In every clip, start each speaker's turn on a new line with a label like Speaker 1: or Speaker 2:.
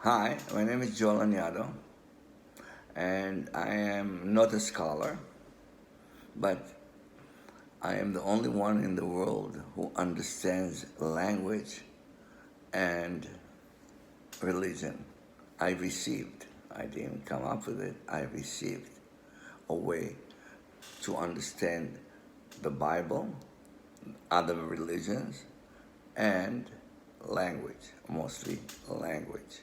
Speaker 1: Hi, my name is Joel Anyado, and I am not a scholar, but I am the only one in the world who understands language and religion. I didn't come up with it, I received a way to understand the Bible, other religions, and language, mostly language.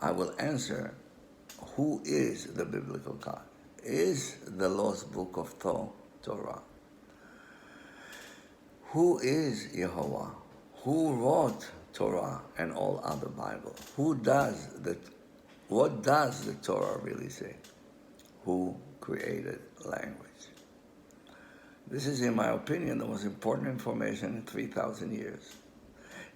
Speaker 1: I will answer, who is the biblical God? Is the lost book of ToRah? Who is Yehovah? Who wrote Torah and all other Bible? What does the Torah really say? Who created language? This is, in my opinion, the most important information in 3,000 years.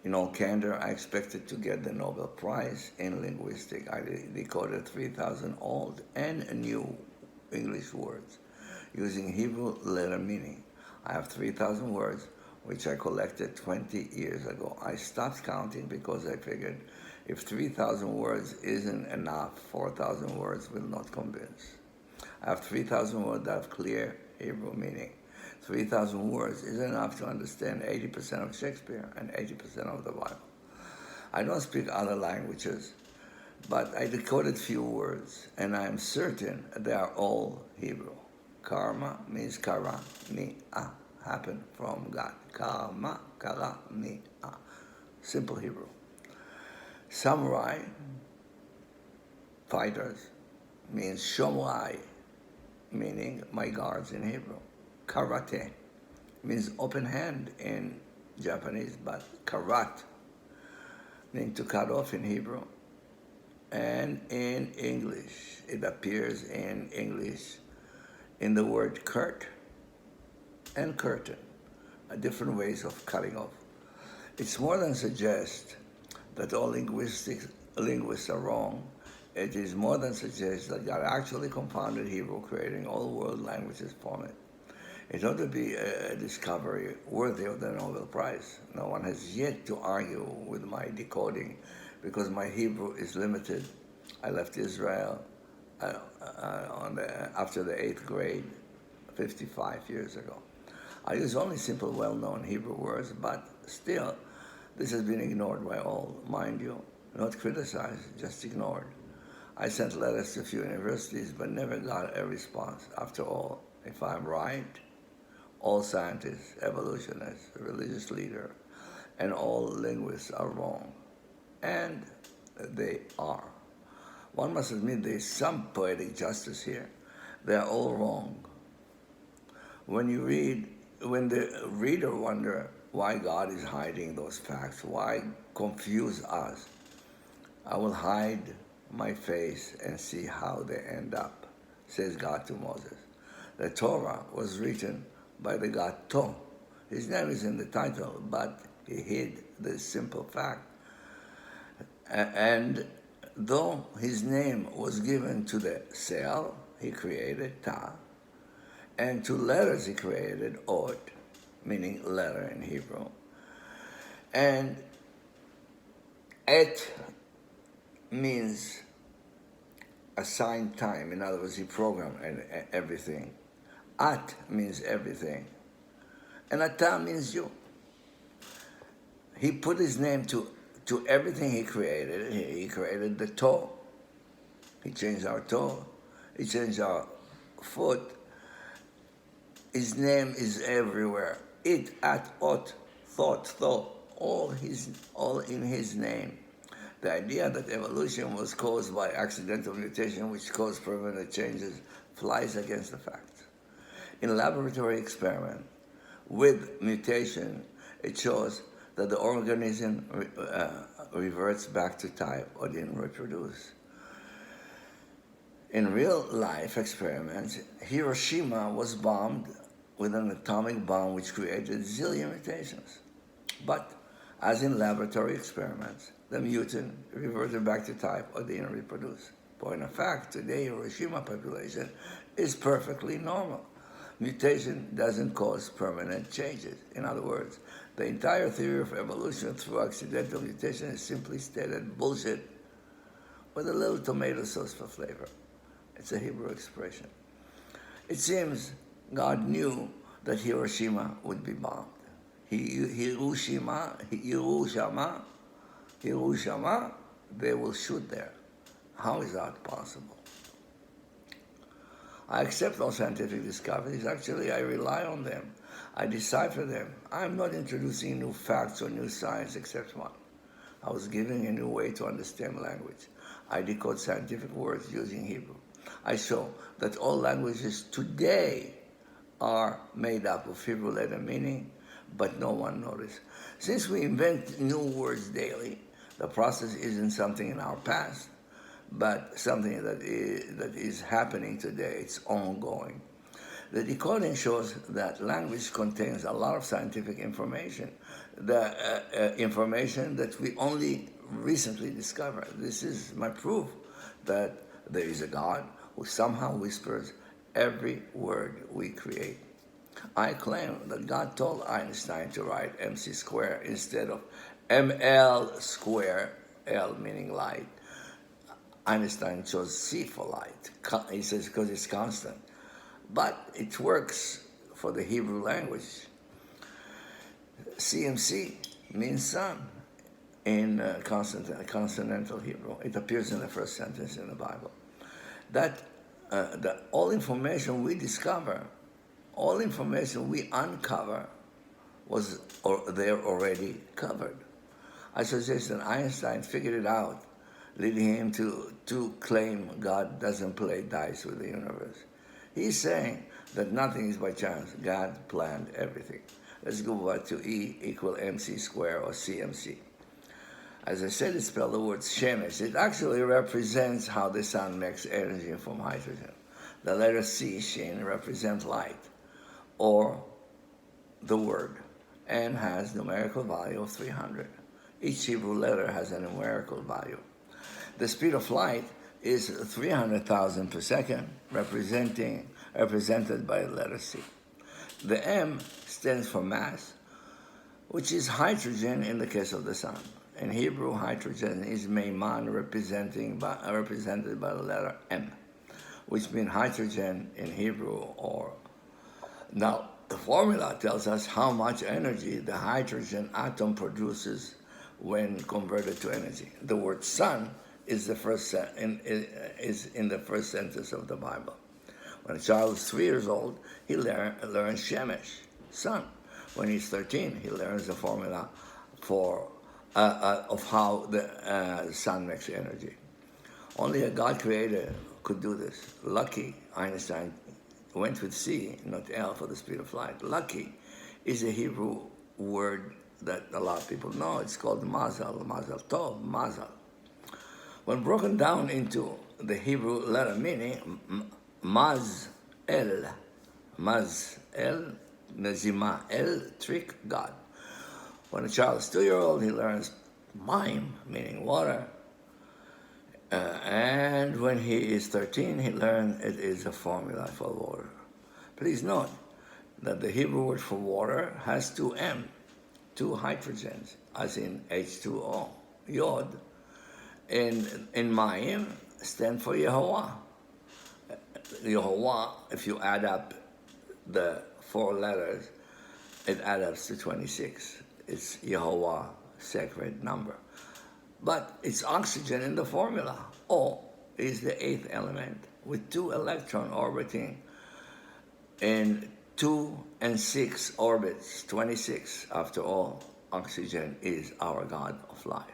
Speaker 1: In all candor, I expected to get the Nobel Prize in linguistics. I decoded 3,000 old and new English words using Hebrew letter meaning. I have 3,000 words, which I collected 20 years ago. I stopped counting because I figured if 3,000 words isn't enough, 4,000 words will not convince. I have 3,000 words that have clear Hebrew meaning. 3,000 words is enough to understand 80% of Shakespeare and 80% of the Bible. I don't speak other languages, but I decoded few words, and I am certain they are all Hebrew. Karma means kara, mi'ah, happen from God. Karma, kara, mi'ah. Simple Hebrew. Samurai, fighters, means shomurai, meaning my guards in Hebrew. Karate means open hand in Japanese, but karat means to cut off in Hebrew. And in English, it appears in English in the word curt and curtain, different ways of cutting off. It's more than suggest that all linguists are wrong. It is more than suggest that God actually compounded Hebrew, creating all world languages from it. It ought to be a discovery worthy of the Nobel Prize. No one has yet to argue with my decoding because my Hebrew is limited. I left Israel after the 8th grade 55 years ago. I use only simple, well-known Hebrew words, but still, this has been ignored by all, mind you. Not criticized, just ignored. I sent letters to a few universities, but never got a response. After all, if I'm right, all scientists, evolutionists, religious leaders, and all linguists are wrong. And they are. One must admit there is some poetic justice here. They are all wrong. When the reader wonders why God is hiding those facts, why confuse us, I will hide my face and see how they end up, says God to Moses. The Torah was written by the God Thoth. His name is in the title, but he hid this simple fact. And though his name was given to the cell, he created Ta, and to letters he created Ot, meaning letter in Hebrew. And Et means assigned time. In other words, he programmed everything. At means everything. And Ata means you. He put his name to everything he created. He created the toe. He changed our toe. He changed our foot. His name is everywhere. It, at, ot, thought, all in his name. The idea that evolution was caused by accidental mutation, which caused permanent changes, flies against the facts. In laboratory experiment with mutation, it shows that the organism reverts back to type or didn't reproduce. In real life experiments, Hiroshima was bombed with an atomic bomb which created zillion mutations. But as in laboratory experiments, the mutant reverted back to type or didn't reproduce. Point of fact, today Hiroshima population is perfectly normal. Mutation doesn't cause permanent changes. In other words, the entire theory of evolution through accidental mutation is simply stated bullshit. with a little tomato sauce for flavor. It's a Hebrew expression. It seems God knew that Hiroshima would be bombed. Hiroshima, they will shoot there. How is that possible? I accept all scientific discoveries. Actually, I rely on them. I decipher them. I'm not introducing new facts or new science except one. I was giving a new way to understand language. I decode scientific words using Hebrew. I show that all languages today are made up of Hebrew letter meaning, but no one noticed. Since we invent new words daily, the process isn't something in our past, but something that is happening today. It's ongoing. The decoding shows that language contains a lot of scientific information, the information that we only recently discovered. This is my proof that there is a God who somehow whispers every word we create. I claim that God told Einstein to write MC square instead of ML square, L meaning light. Einstein chose C for light. He says because it's constant. But it works for the Hebrew language. CMC means sun in consonantal Hebrew. It appears in the first sentence in the Bible. That all information we discover, all information we uncover was there already covered. I suggest that Einstein figured it out, leading him to claim God doesn't play dice with the universe. He's saying that nothing is by chance. God planned everything. Let's go back to E equal MC square or CMC. As I said, it's spelled the word shemesh. It actually represents how the sun makes energy from hydrogen. The letter C, shin, represents light, or the word, and has numerical value of 300. Each Hebrew letter has a numerical value. The speed of light is 300,000 per second, represented by the letter C. The M stands for mass, which is hydrogen in the case of the sun. In Hebrew, hydrogen is meiman, represented by the letter M, which means hydrogen in Hebrew. Now, the formula tells us how much energy the hydrogen atom produces when converted to energy. The word sun is in the first sentence of the Bible. When a child is 3 years old, he learns shemesh, sun. When he's 13, he learns the formula of how the sun makes energy. Only a God creator could do this. Lucky, Einstein went with C, not L, for the speed of light. Lucky is a Hebrew word that a lot of people know. It's called mazal tov, mazal. When broken down into the Hebrew letter meaning, maz el, nezima, el, trick, God. When a child is 2-year-old, he learns maim, meaning water. And when he is 13, he learns it is a formula for water. Please note that the Hebrew word for water has 2 M, 2 hydrogens, as in H2O, Yod. In Mayim, stand for Yehovah. Yehovah, if you add up the 4 letters, it adds up to 26. It's Yehovah, sacred number. But it's oxygen in the formula. O is the 8th element with 2 electrons orbiting in 2 and 6 orbits, 26. After all, oxygen is our God of life.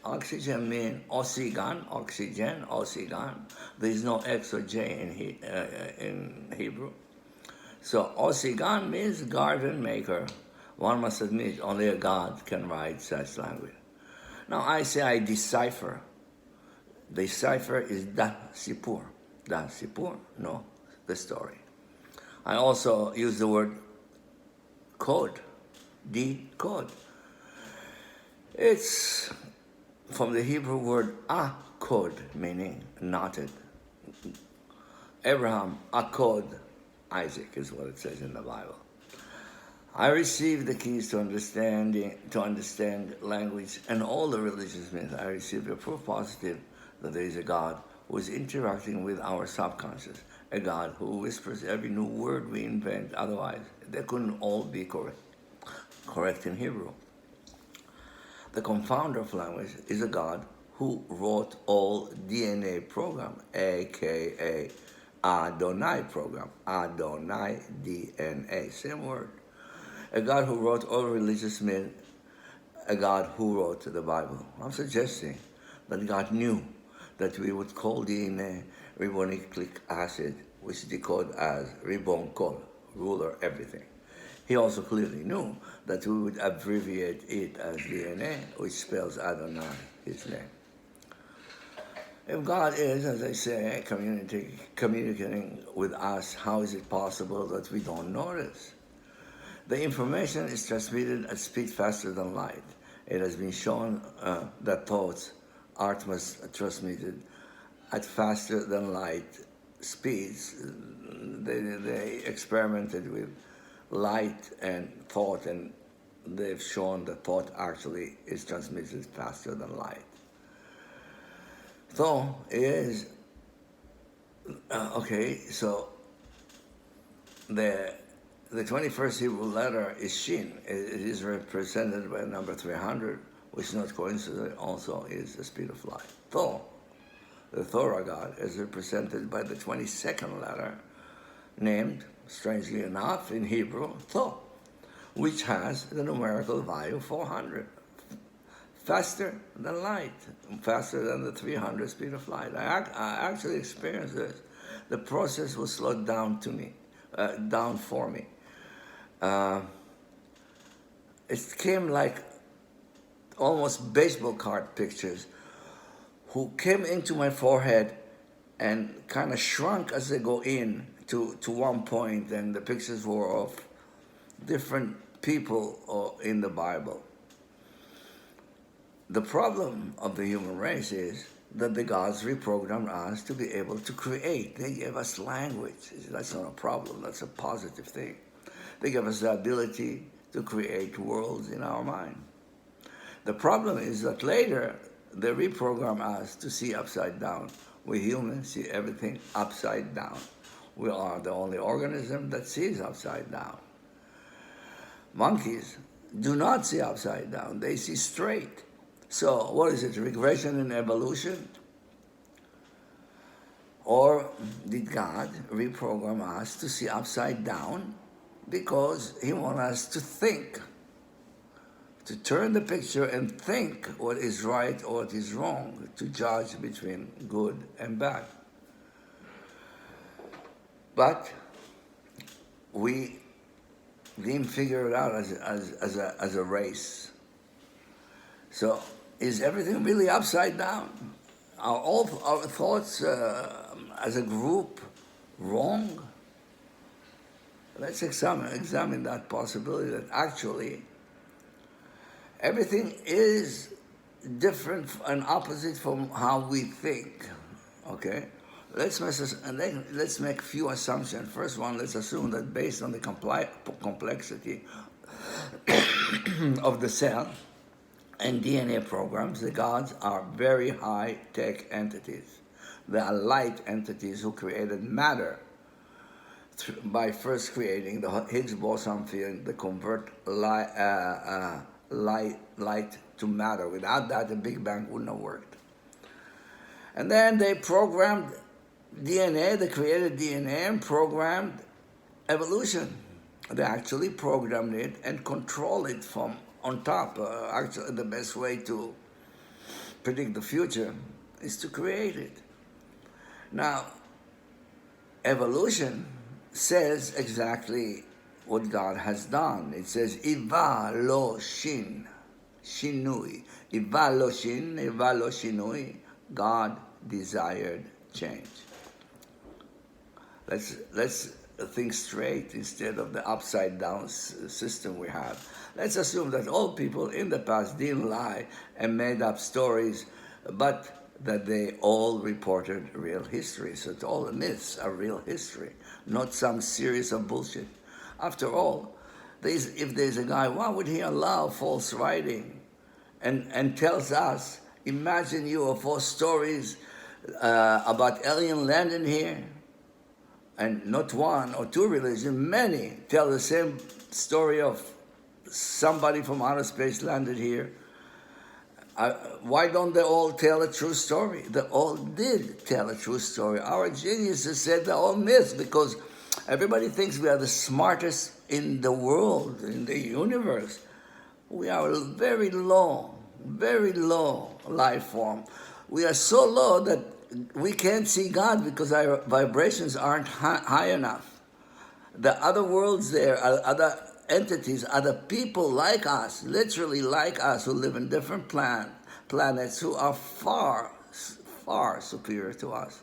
Speaker 1: Oxygen means oxygen. There is no X or J in Hebrew. So oxygen means garden maker. One must admit only a God can write such language. Now I say I decipher. Decipher is da sipur. Da sipur? No, the story. I also use the word code. Decode. It's from the Hebrew word akod, meaning knotted. Abraham akod Isaac is what it says in the Bible. I received the keys to understand language and all the religious myths. I received a proof positive that there is a God who is interacting with our subconscious, a God who whispers every new word we invent. Otherwise, they couldn't all be correct in Hebrew. The confounder of language is a God who wrote all DNA program, aka Adonai program, Adonai DNA, same word. A God who wrote all religious myths, a God who wrote the Bible. I'm suggesting that God knew that we would call DNA ribonucleic acid, which decode as ribon kol, ruler everything. He also clearly knew that we would abbreviate it as DNA, which spells Adonai, his name. If God is, as I say, communicating with us, how is it possible that we don't notice? The information is transmitted at speed faster than light. It has been shown that thoughts are transmitted at faster than light speeds. They experimented with light and thought, and they've shown that thought actually is transmitted faster than light. So is okay. So the 21st Hebrew letter is Shin. It is represented by number 300, which not coincidentally also is the speed of light. Thoth, the ToRah God, is represented by the 22nd letter, named, strangely enough, in Hebrew, Thoth, which has the numerical value 400. Faster than light, faster than the 300 speed of light. I actually experienced this. The process was slowed down down for me. It came like almost baseball card pictures who came into my forehead and kind of shrunk as they go in to one point, and the pictures were of different people in the Bible. The problem of the human race is that the gods reprogrammed us to be able to create. They gave us language. That's not a problem. That's a positive thing. They gave us the ability to create worlds in our mind. The problem is that later they reprogram us to see upside down. We humans see everything upside down. We are the only organism that sees upside down. Monkeys do not see upside down. They see straight. So what is it, regression in evolution? Or did God reprogram us to see upside down because he wants us to think, to turn the picture and think what is right or what is wrong, to judge between good and bad? But we didn't figure it out as a race. So is everything really upside down? Are all our thoughts as a group wrong? Let's examine that possibility, that actually everything is different and opposite from how we think, okay? Let's make a few assumptions. First one, let's assume that based on the complexity of the cell and DNA programs, the gods are very high-tech entities. They are light entities who created matter by first creating the Higgs boson field that convert light to matter. Without that, the Big Bang wouldn't have worked. And then they programmed DNA, they created DNA and programmed evolution. They actually programmed it and control it from on top. Actually, the best way to predict the future is to create it. Now, evolution says exactly what God has done. It says, Iva lo shin, shinui. Iva lo shin, Iva lo shinui. God desired change. Let's think straight instead of the upside down system we have. Let's assume that all people in the past didn't lie and made up stories, but that they all reported real history. So all the myths are real history, not some series of bullshit. After all, if there's a guy, why would he allow false writing and tells us, imagine UFO stories about alien landing here, and not one or two religions, many tell the same story of somebody from outer space landed here. Why don't they all tell a true story? They all did tell a true story. Our geniuses said they're all myths because everybody thinks we are the smartest in the world, in the universe. We are very low life form. We are so low that we can't see God because our vibrations aren't high enough. The other worlds there are other entities, other people like us, literally like us, who live in different planets, who are far superior to us.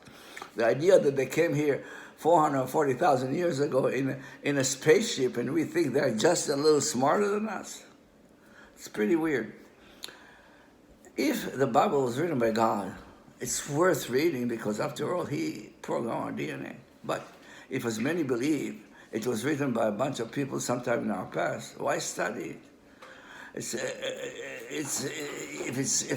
Speaker 1: The idea that they came here 440,000 years ago in a spaceship and we think they're just a little smarter than us, it's pretty weird. If the Bible was written by God, it's worth reading because after all, he programmed our DNA. But if, as many believe, it was written by a bunch of people sometime in our past, why study it? If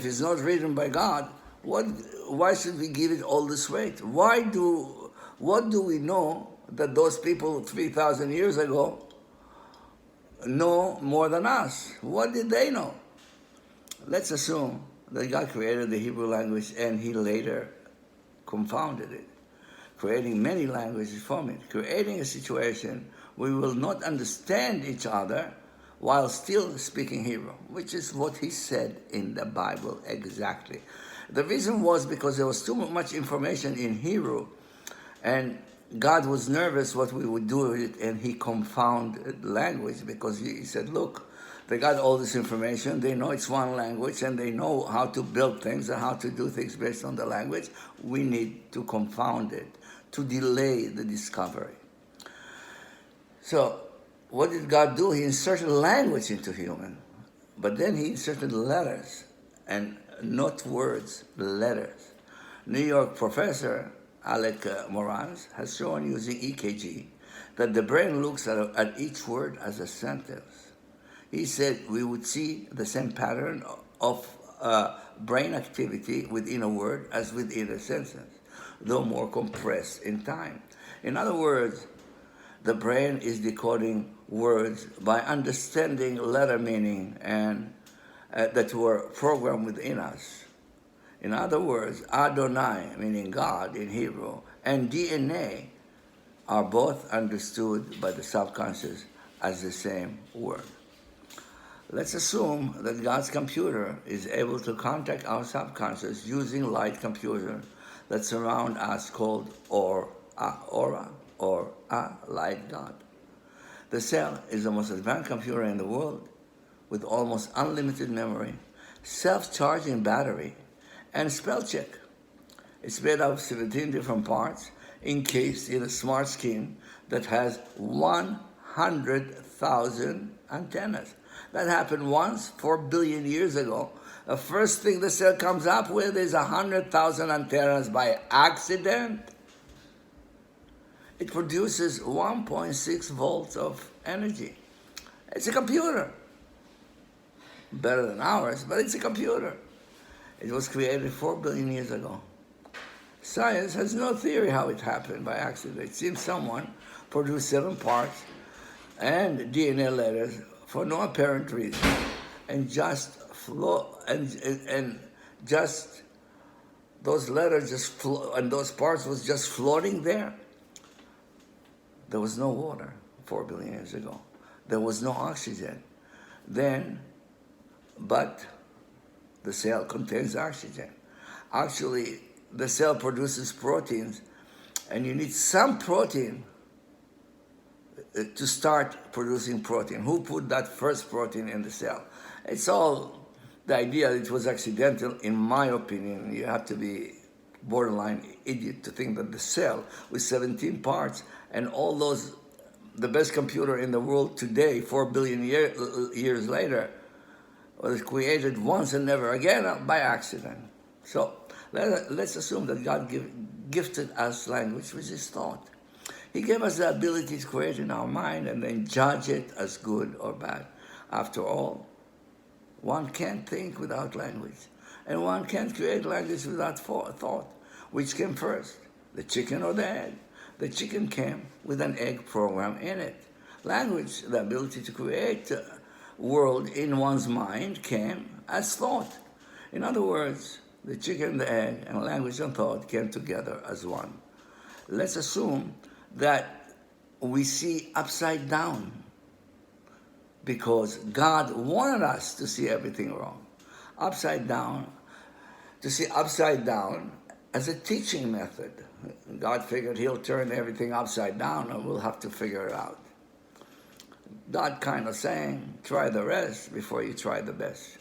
Speaker 1: it's not written by God, why should we give it all this weight? What do we know that those people 3,000 years ago know more than us? What did they know? Let's assume that God created the Hebrew language and he later confounded it, creating many languages from it, creating a situation we will not understand each other while still speaking Hebrew, which is what he said in the Bible exactly. The reason was because there was too much information in Hebrew, and God was nervous what we would do with it, and he confounded language because he said, look, they got all this information, they know it's one language, and they know how to build things and how to do things based on the language. We need to confound it, to delay the discovery. So what did God do? He inserted language into human, but then he inserted letters, and not words, letters. New York professor Alec Morans has shown using EKG that the brain looks at each word as a sentence. He said we would see the same pattern of brain activity within a word as within a sentence, though more compressed in time. In other words, the brain is decoding words by understanding letter meaning and that were programmed within us. In other words, Adonai, meaning God in Hebrew, and DNA are both understood by the subconscious as the same word. Let's assume that God's computer is able to contact our subconscious using light computer that surround us called aura, or a light God. The cell is the most advanced computer in the world with almost unlimited memory, self-charging battery, and spell check. It's made up of 17 different parts encased in a smart skin that has 100,000 antennas. That happened once, 4 billion years ago. The first thing the cell comes up with is 100,000 antennas by accident. It produces 1.6 volts of energy. It's a computer. Better than ours, but it's a computer. It was created 4 billion years ago. Science has no theory how it happened by accident. It seems someone produced 7 parts and DNA letters for no apparent reason, and just those letters and those parts was just floating there. There was no water 4 billion years ago. There was no oxygen then, but the cell contains oxygen. Actually, the cell produces proteins, and you need some protein to start producing protein. Who put that first protein in the cell? It's all the idea that it was accidental, in my opinion. You have to be borderline idiot to think that the cell with 17 parts and all those, the best computer in the world today, 4 billion years later, was created once and never again by accident. So let's assume that God gifted us language, which is thought. He gave us the ability to create in our mind and then judge it as good or bad. After all, one can't think without language, and one can't create language without thought. Which came first, the chicken or the egg? The chicken came with an egg program in it. Language, the ability to create a world in one's mind, came as thought. In other words, the chicken, the egg, and language and thought came together as one. Let's assume that we see upside down because God wanted us to see everything wrong. Upside down, to see upside down as a teaching method. God figured he'll turn everything upside down and we'll have to figure it out. God kind of saying, try the rest before you try the best.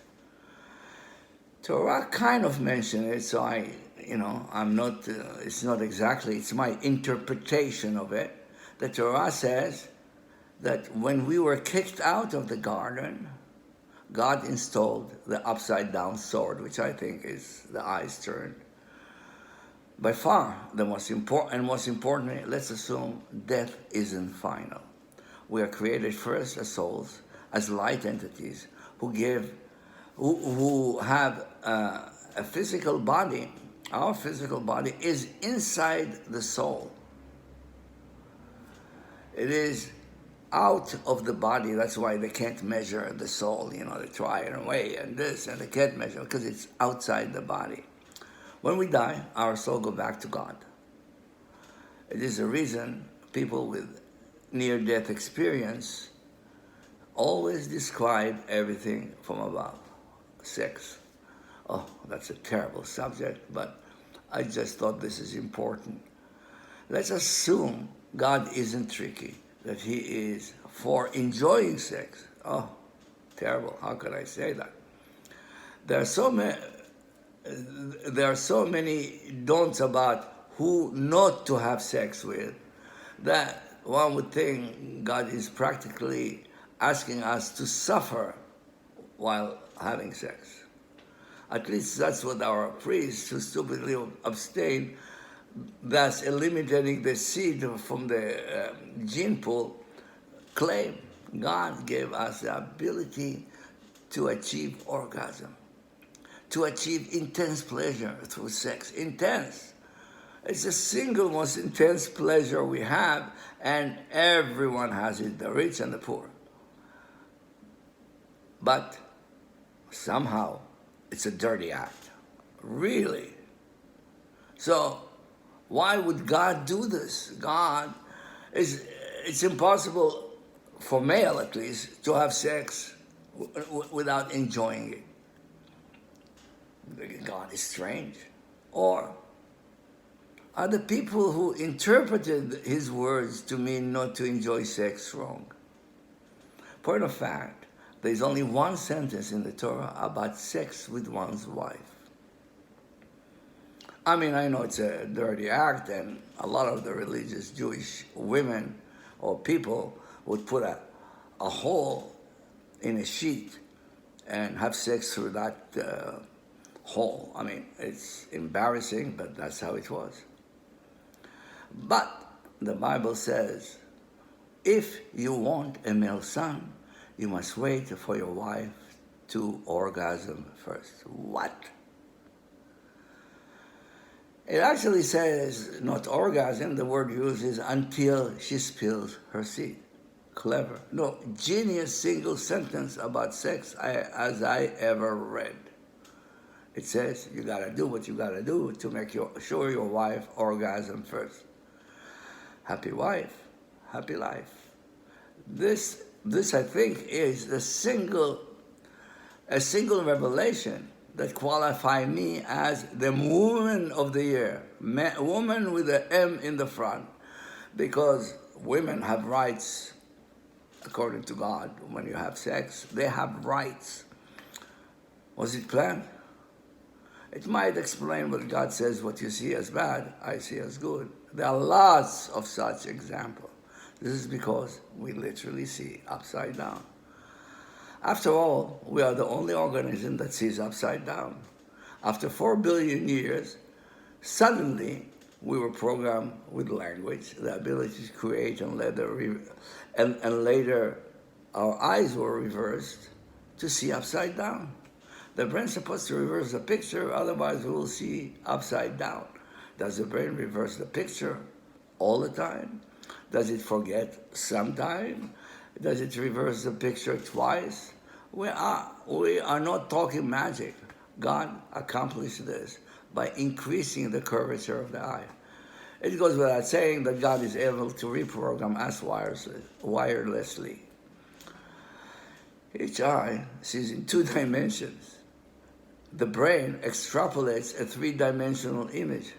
Speaker 1: ToRah kind of mentioned it, so I'm not, it's not exactly, it's my interpretation of it. The ToRah says that when we were kicked out of the garden, God installed the upside down sword, which I think is the eyes turned. By far the most important, and most importantly, let's assume death isn't final. We are created first as souls, as light entities who have a physical body. Our physical body is inside the soul. It is out of the body. That's why they can't measure the soul. They try and weigh and this, and they can't measure because it's outside the body. When we die, our soul goes back to God. It is the reason people with near-death experience always describe everything from above. Sex. Oh, that's a terrible subject, but I just thought this is important. Let's assume God isn't tricky, that he is for enjoying sex. Oh, terrible. How could I say that? There are so many don'ts about who not to have sex with that one would think God is practically asking us to suffer while having sex. At least that's what our priests who stupidly abstain, thus eliminating the seed from the gene pool, claim. God gave us the ability to achieve orgasm, to achieve intense pleasure through sex. Intense. It's the single most intense pleasure we have, and everyone has it, the rich and the poor. But somehow it's a dirty act. Really. So why would God do this? It's impossible, for male at least, to have sex without enjoying it. God is strange. Or are the people who interpreted his words to mean not to enjoy sex wrong? Point of fact, there's only one sentence in the Torah about sex with one's wife. I mean, I know it's a dirty act, and a lot of the religious Jewish women or people would put a hole in a sheet and have sex through that hole. I mean, it's embarrassing, but that's how it was. But the Bible says, if you want a male son, you must wait for your wife to orgasm first. What? It actually says not orgasm, the word used is until she spills her seed. Clever. No, genius single sentence about sex as I ever read. It says you gotta do what you gotta do to make sure your wife orgasm first. Happy wife, happy life. This I think is a single revelation that qualify me as the woman of the year, woman with the M in the front, because women have rights according to God. When you have sex, they have rights. Was it planned? It might explain what God says, what you see as bad, I see as good. There are lots of such examples. This is because we literally see upside down. After all, we are the only organism that sees upside down. After 4 billion years, suddenly we were programmed with language, the ability to create, and later our eyes were reversed to see upside down. The brain's supposed to reverse the picture, otherwise we will see upside down. Does the brain reverse the picture all the time? Does it forget sometime? Does it reverse the picture twice? We are not talking magic. God accomplished this by increasing the curvature of the eye. It goes without saying that God is able to reprogram us wirelessly. Each eye sees in 2 dimensions. The brain extrapolates a 3-dimensional image.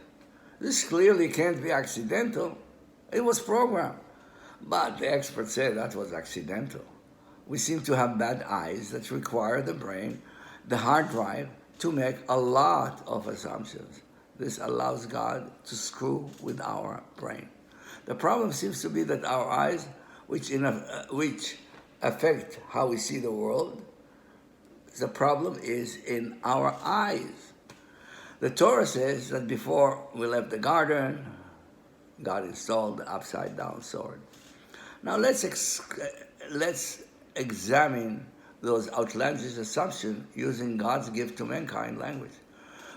Speaker 1: This clearly can't be accidental. It was programmed. But the experts say that was accidental. We seem to have bad eyes that require the brain, the hard drive, to make a lot of assumptions. This allows God to screw with our brain. The problem seems to be that our eyes, which affect how we see the world, the problem is in our eyes. The ToRah says that before we left the garden, God installed the upside-down sword. Now let's examine those outlandish assumptions using God's gift to mankind language.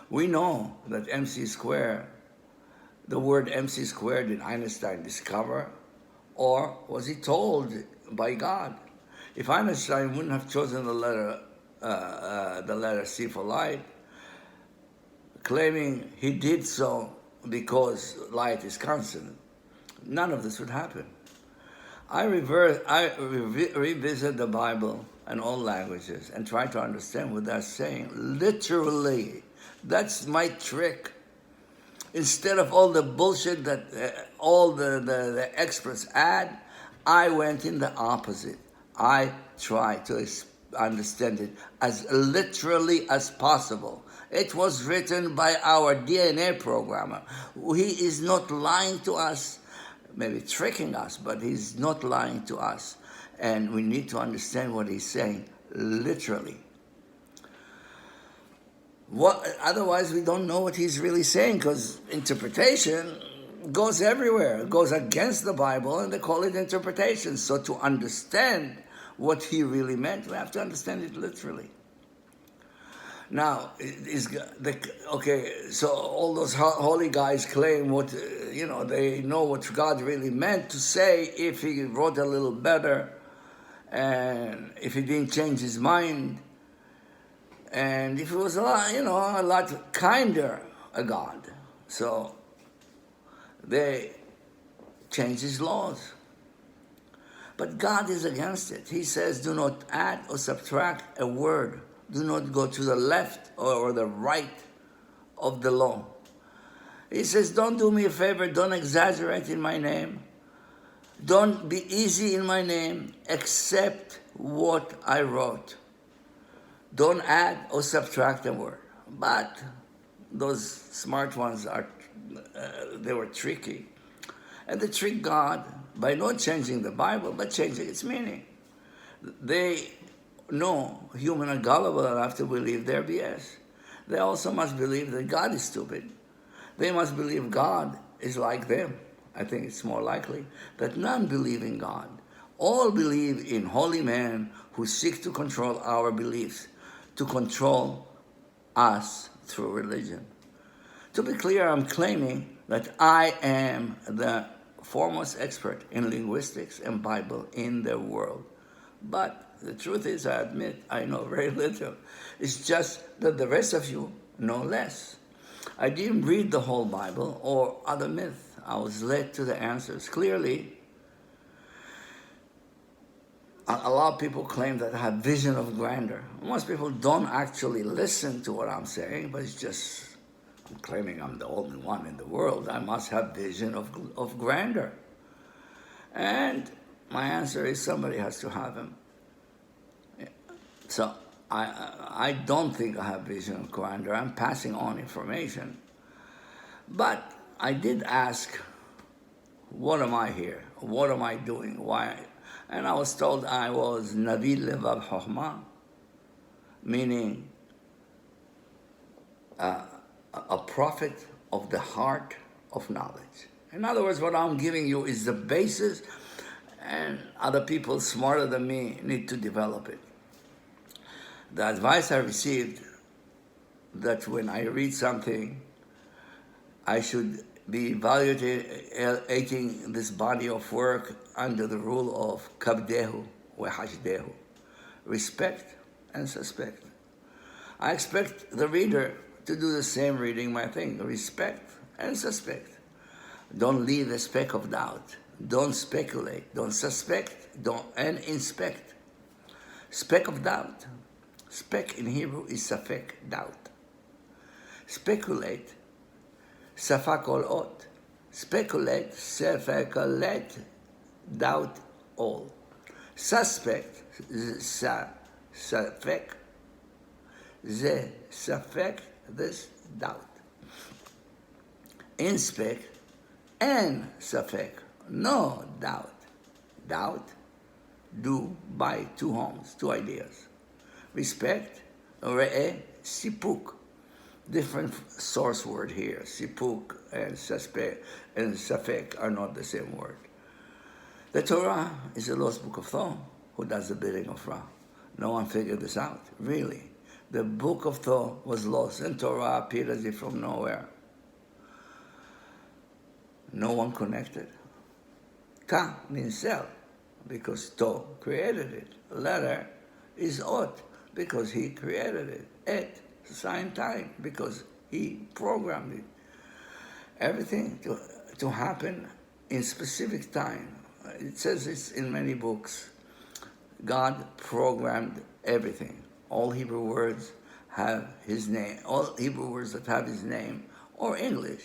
Speaker 1: We know that MC squared, the word MC squared, did Einstein discover, or was he told by God? If Einstein wouldn't have chosen the letter C for light, claiming he did so because light is constant, none of this would happen. I revisit the Bible and all languages and try to understand what they're saying literally. That's my trick. Instead of all the bullshit that all the experts add, I went in the opposite. I try to understand it as literally as possible. It was written by our DNA programmer. He is not lying to us, maybe tricking us, but he's not lying to us. And we need to understand what he's saying literally. Otherwise, we don't know what he's really saying, because interpretation goes everywhere. It goes against the Bible, and they call it interpretation. So to understand what he really meant, we have to understand it literally. Now, so all those holy guys claim they know what God really meant to say if he wrote a little better, and if he didn't change his mind, and if he was a lot kinder a God. So they changed his laws. But God is against it. He says, do not add or subtract a word. Do not go to the left or the right of the law. He says, don't do me a favor, don't exaggerate in my name. Don't be easy in my name, accept what I wrote. Don't add or subtract a word. But those smart ones they were tricky. And they tricked God by not changing the Bible, but changing its meaning. They know human are gullible enough to believe their BS. They also must believe that God is stupid. They must believe God is like them. I think it's more likely that none believe in God. All believe in holy men who seek to control our beliefs, to control us through religion. To be clear, I'm claiming that I am the foremost expert in linguistics and Bible in the world. But the truth is, I admit, I know very little. It's just that the rest of you know less. I didn't read the whole Bible or other myths. I was led to the answers. Clearly, a lot of people claim that I have vision of grandeur. Most people don't actually listen to what I'm saying, but it's just, I'm claiming I'm the only one in the world. I must have vision of grandeur. And my answer is somebody has to have him. So I don't think I have vision of grandeur. I'm passing on information. But I did ask, what am I here? What am I doing? Why? And I was told I was Navi Levav Chokhmah, meaning a prophet of the heart of knowledge. In other words, what I'm giving you is the basis, and other people smarter than me need to develop it. The advice I received that when I read something, I should be evaluating this body of work under the rule of kabdehu wa hajdehu, respect and suspect. I expect the reader to do the same reading my thing, respect and suspect. Don't leave a speck of doubt. Don't speculate. Don't suspect. And inspect. Speck of doubt. Speck in Hebrew is safek, doubt. Speculate, safak ol ot. Speculate, speculate, doubt all. Suspect, safek, ze safek, this doubt. Inspect and safek, no doubt. Doubt, do by two homes, two ideas. Respect, re'eh, sipuk. Different source word here. Sipuk and suspect and safek are not the same word. The Torah is the lost book of Thoth. Who does the bidding of Ra? No one figured this out, really. The book of Thoth was lost and Torah appeared as if from nowhere. No one connected. Ta means cell, because To created it. Letter is Ot, because he created it. Et, sign time, because he programmed it. Everything to happen in specific time. It says this in many books. God programmed everything. All Hebrew words have his name. All Hebrew words that have his name, or English,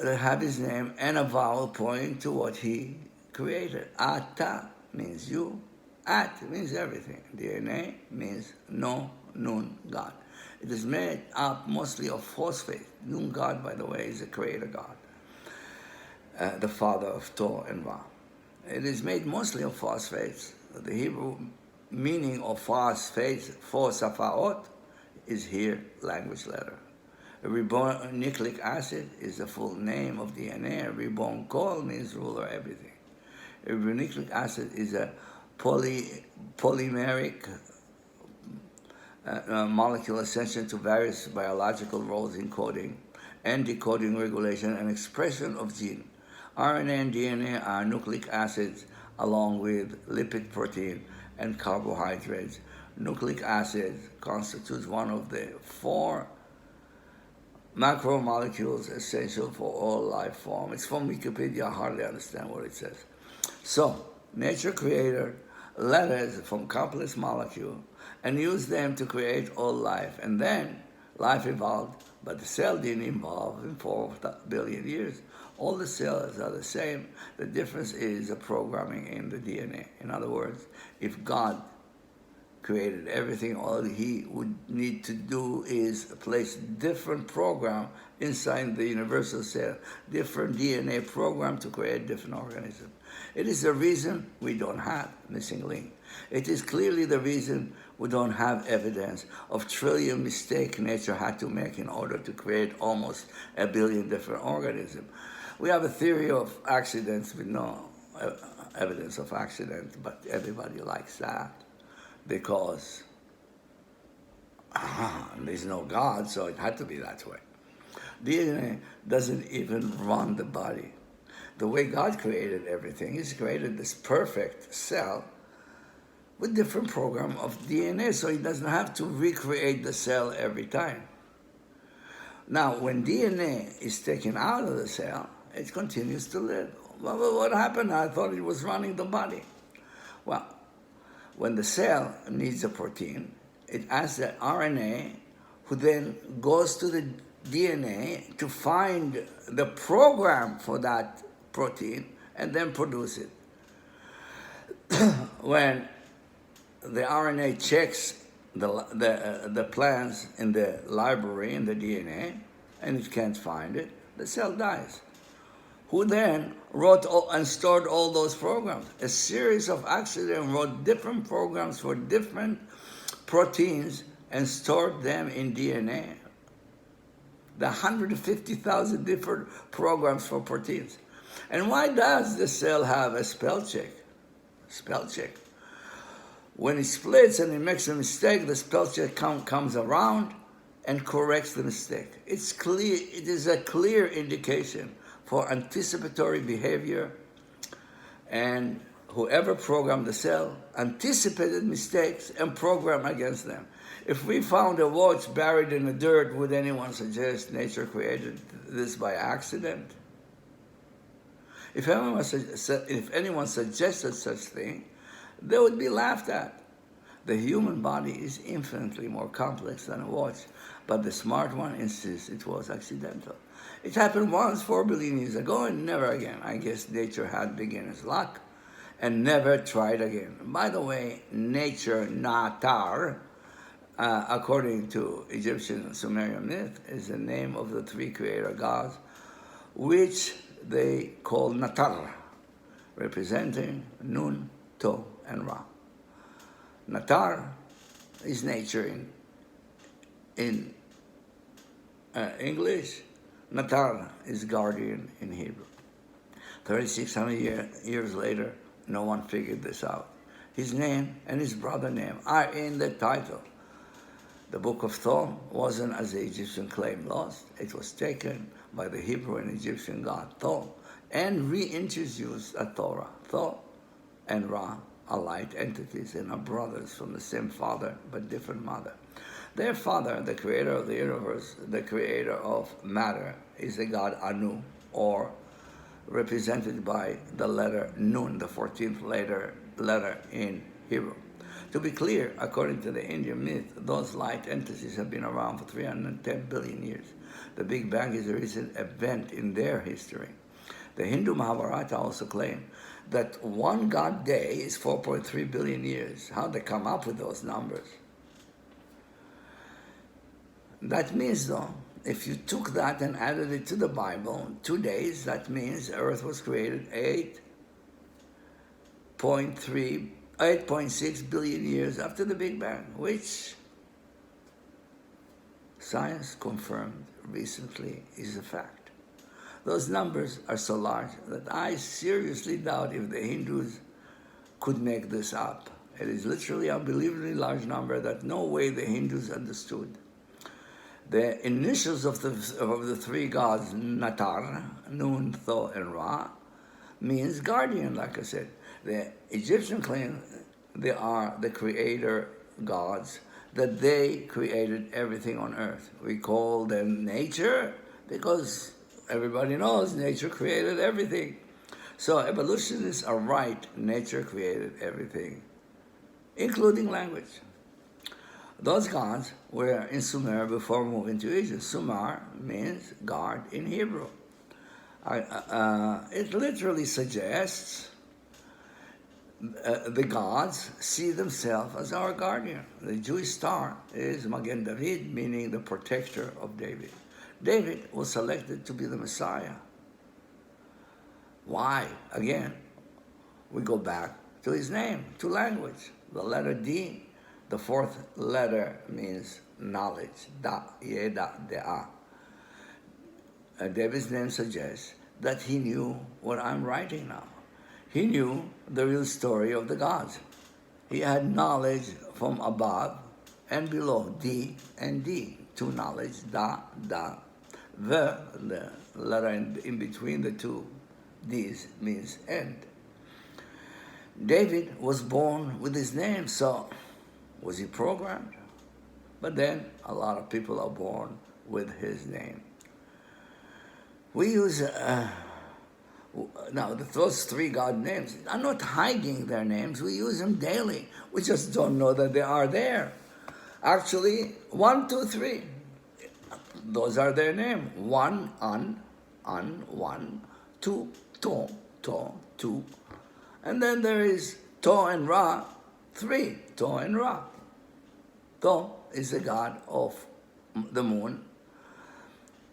Speaker 1: that have his name and a vowel pointing to what he created. Ata means you. At means everything. DNA means no, nun, God. It is made up mostly of phosphate. Nun, God, by the way, is the creator God, the father of To and Ra. It is made mostly of phosphates. The Hebrew meaning of phosphates, phosphaot, is here language letter. Ribonucleic acid is the full name of DNA. Ribonkol means ruler everything. Ribonucleic acid is a polymeric molecule essential to various biological roles in coding and decoding, regulation, and expression of gene. RNA and DNA are nucleic acids along with lipid, protein, and carbohydrates. Nucleic acid constitutes one of the 4 macromolecules essential for all life form. It's from Wikipedia, I hardly understand what it says. So, nature created letters from complex molecules and used them to create all life. And then life evolved, but the cell didn't evolve in 4 billion years. All the cells are the same. The difference is the programming in the DNA. In other words, if God created everything, all he would need to do is place different program inside the universal cell, different DNA program to create different organisms. It is the reason we don't have missing link. It is clearly the reason we don't have evidence of trillion mistakes nature had to make in order to create almost 1 billion different organisms. We have a theory of accidents with no evidence of accident, but everybody likes that because there's no God, so it had to be that way. DNA doesn't even run the body. The way God created everything, He's created this perfect cell with different program of DNA, so He doesn't have to recreate the cell every time. Now, when DNA is taken out of the cell, it continues to live. Well, what happened? I thought it was running the body. Well, when the cell needs a protein, it asks the RNA, who then goes to the DNA to find the program for that protein and then produce it. When the RNA checks the plans in the library, in the DNA, and it can't find it, the cell dies. Who then wrote and stored all those programs? A series of accidents wrote different programs for different proteins and stored them in DNA. The 150,000 different programs for proteins. And why does the cell have a spell check? Spell check. When it splits and it makes a mistake, the spell check comes around and corrects the mistake. It's clear, it is a clear indication for anticipatory behavior, and whoever programmed the cell anticipated mistakes and programmed against them. If we found a watch buried in the dirt, would anyone suggest nature created this by accident? If anyone suggested such thing, they would be laughed at. The human body is infinitely more complex than a watch, but the smart one insists it was accidental. It happened once 4 billion years ago and never again. I guess nature had beginner's luck and never tried again. By the way, nature, Natar, according to Egyptian and Sumerian myth, is the name of the 3 creator gods, which they call Natar, representing Nun, Thoth, and Ra. Natar is nature in English. Natar is guardian in Hebrew. 3,600 years later, no one figured this out. His name and his brother's name are in the title. The book of Thoth wasn't, as the Egyptian claim, lost. It was taken by the Hebrew and Egyptian god Thoth and reintroduced as ToRah. Thoth and Ra are light entities and are brothers from the same father but different mother. Their father, the creator of the universe, the creator of matter, is the god Anu, or represented by the letter Nun, the 14th letter in Hebrew. To be clear, according to the Indian myth, those light entities have been around for 310 billion years. The Big Bang is a recent event in their history. The Hindu Mahabharata also claim that one God day is 4.3 billion years. How'd they come up with those numbers? That means, though, if you took that and added it to the Bible, 2 days, that means Earth was created 8.6 billion years after the Big Bang, which science confirmed recently is a fact. Those numbers are so large that I seriously doubt if the Hindus could make this up. It is literally an unbelievably large number that no way the Hindus understood. The initials of the 3 gods, Natar, Nun, Thoth, and Ra, means guardian, like I said. The Egyptian claim they are the creator gods, that they created everything on earth. We call them nature because everybody knows nature created everything. So evolutionists are right, nature created everything, including language. Those gods were in Sumer before moving to Egypt. Sumer means God in Hebrew. It literally suggests the gods see themselves as our guardian. The Jewish star is Magen David, meaning the protector of David. David was selected to be the Messiah. Why? Again, we go back to his name, to language. The letter D, the 4th letter, means knowledge. Da, yeda, de'a. David's name suggests that he knew what I'm writing now. He knew the real story of the gods. He had knowledge from above and below, D and D. 2 knowledge, da, da. The letter in between the 2 D's means end. David was born with his name, so was he programmed? But then a lot of people are born with his name. We use, now those 3 God names, I'm not hiding their names, we use them daily. We just don't know that they are there. Actually, 1, 2, 3. Those are their name. 1, An, 1, 2, To, 2. And then there is To and Ra, 3, To and Ra. To is the god of the moon.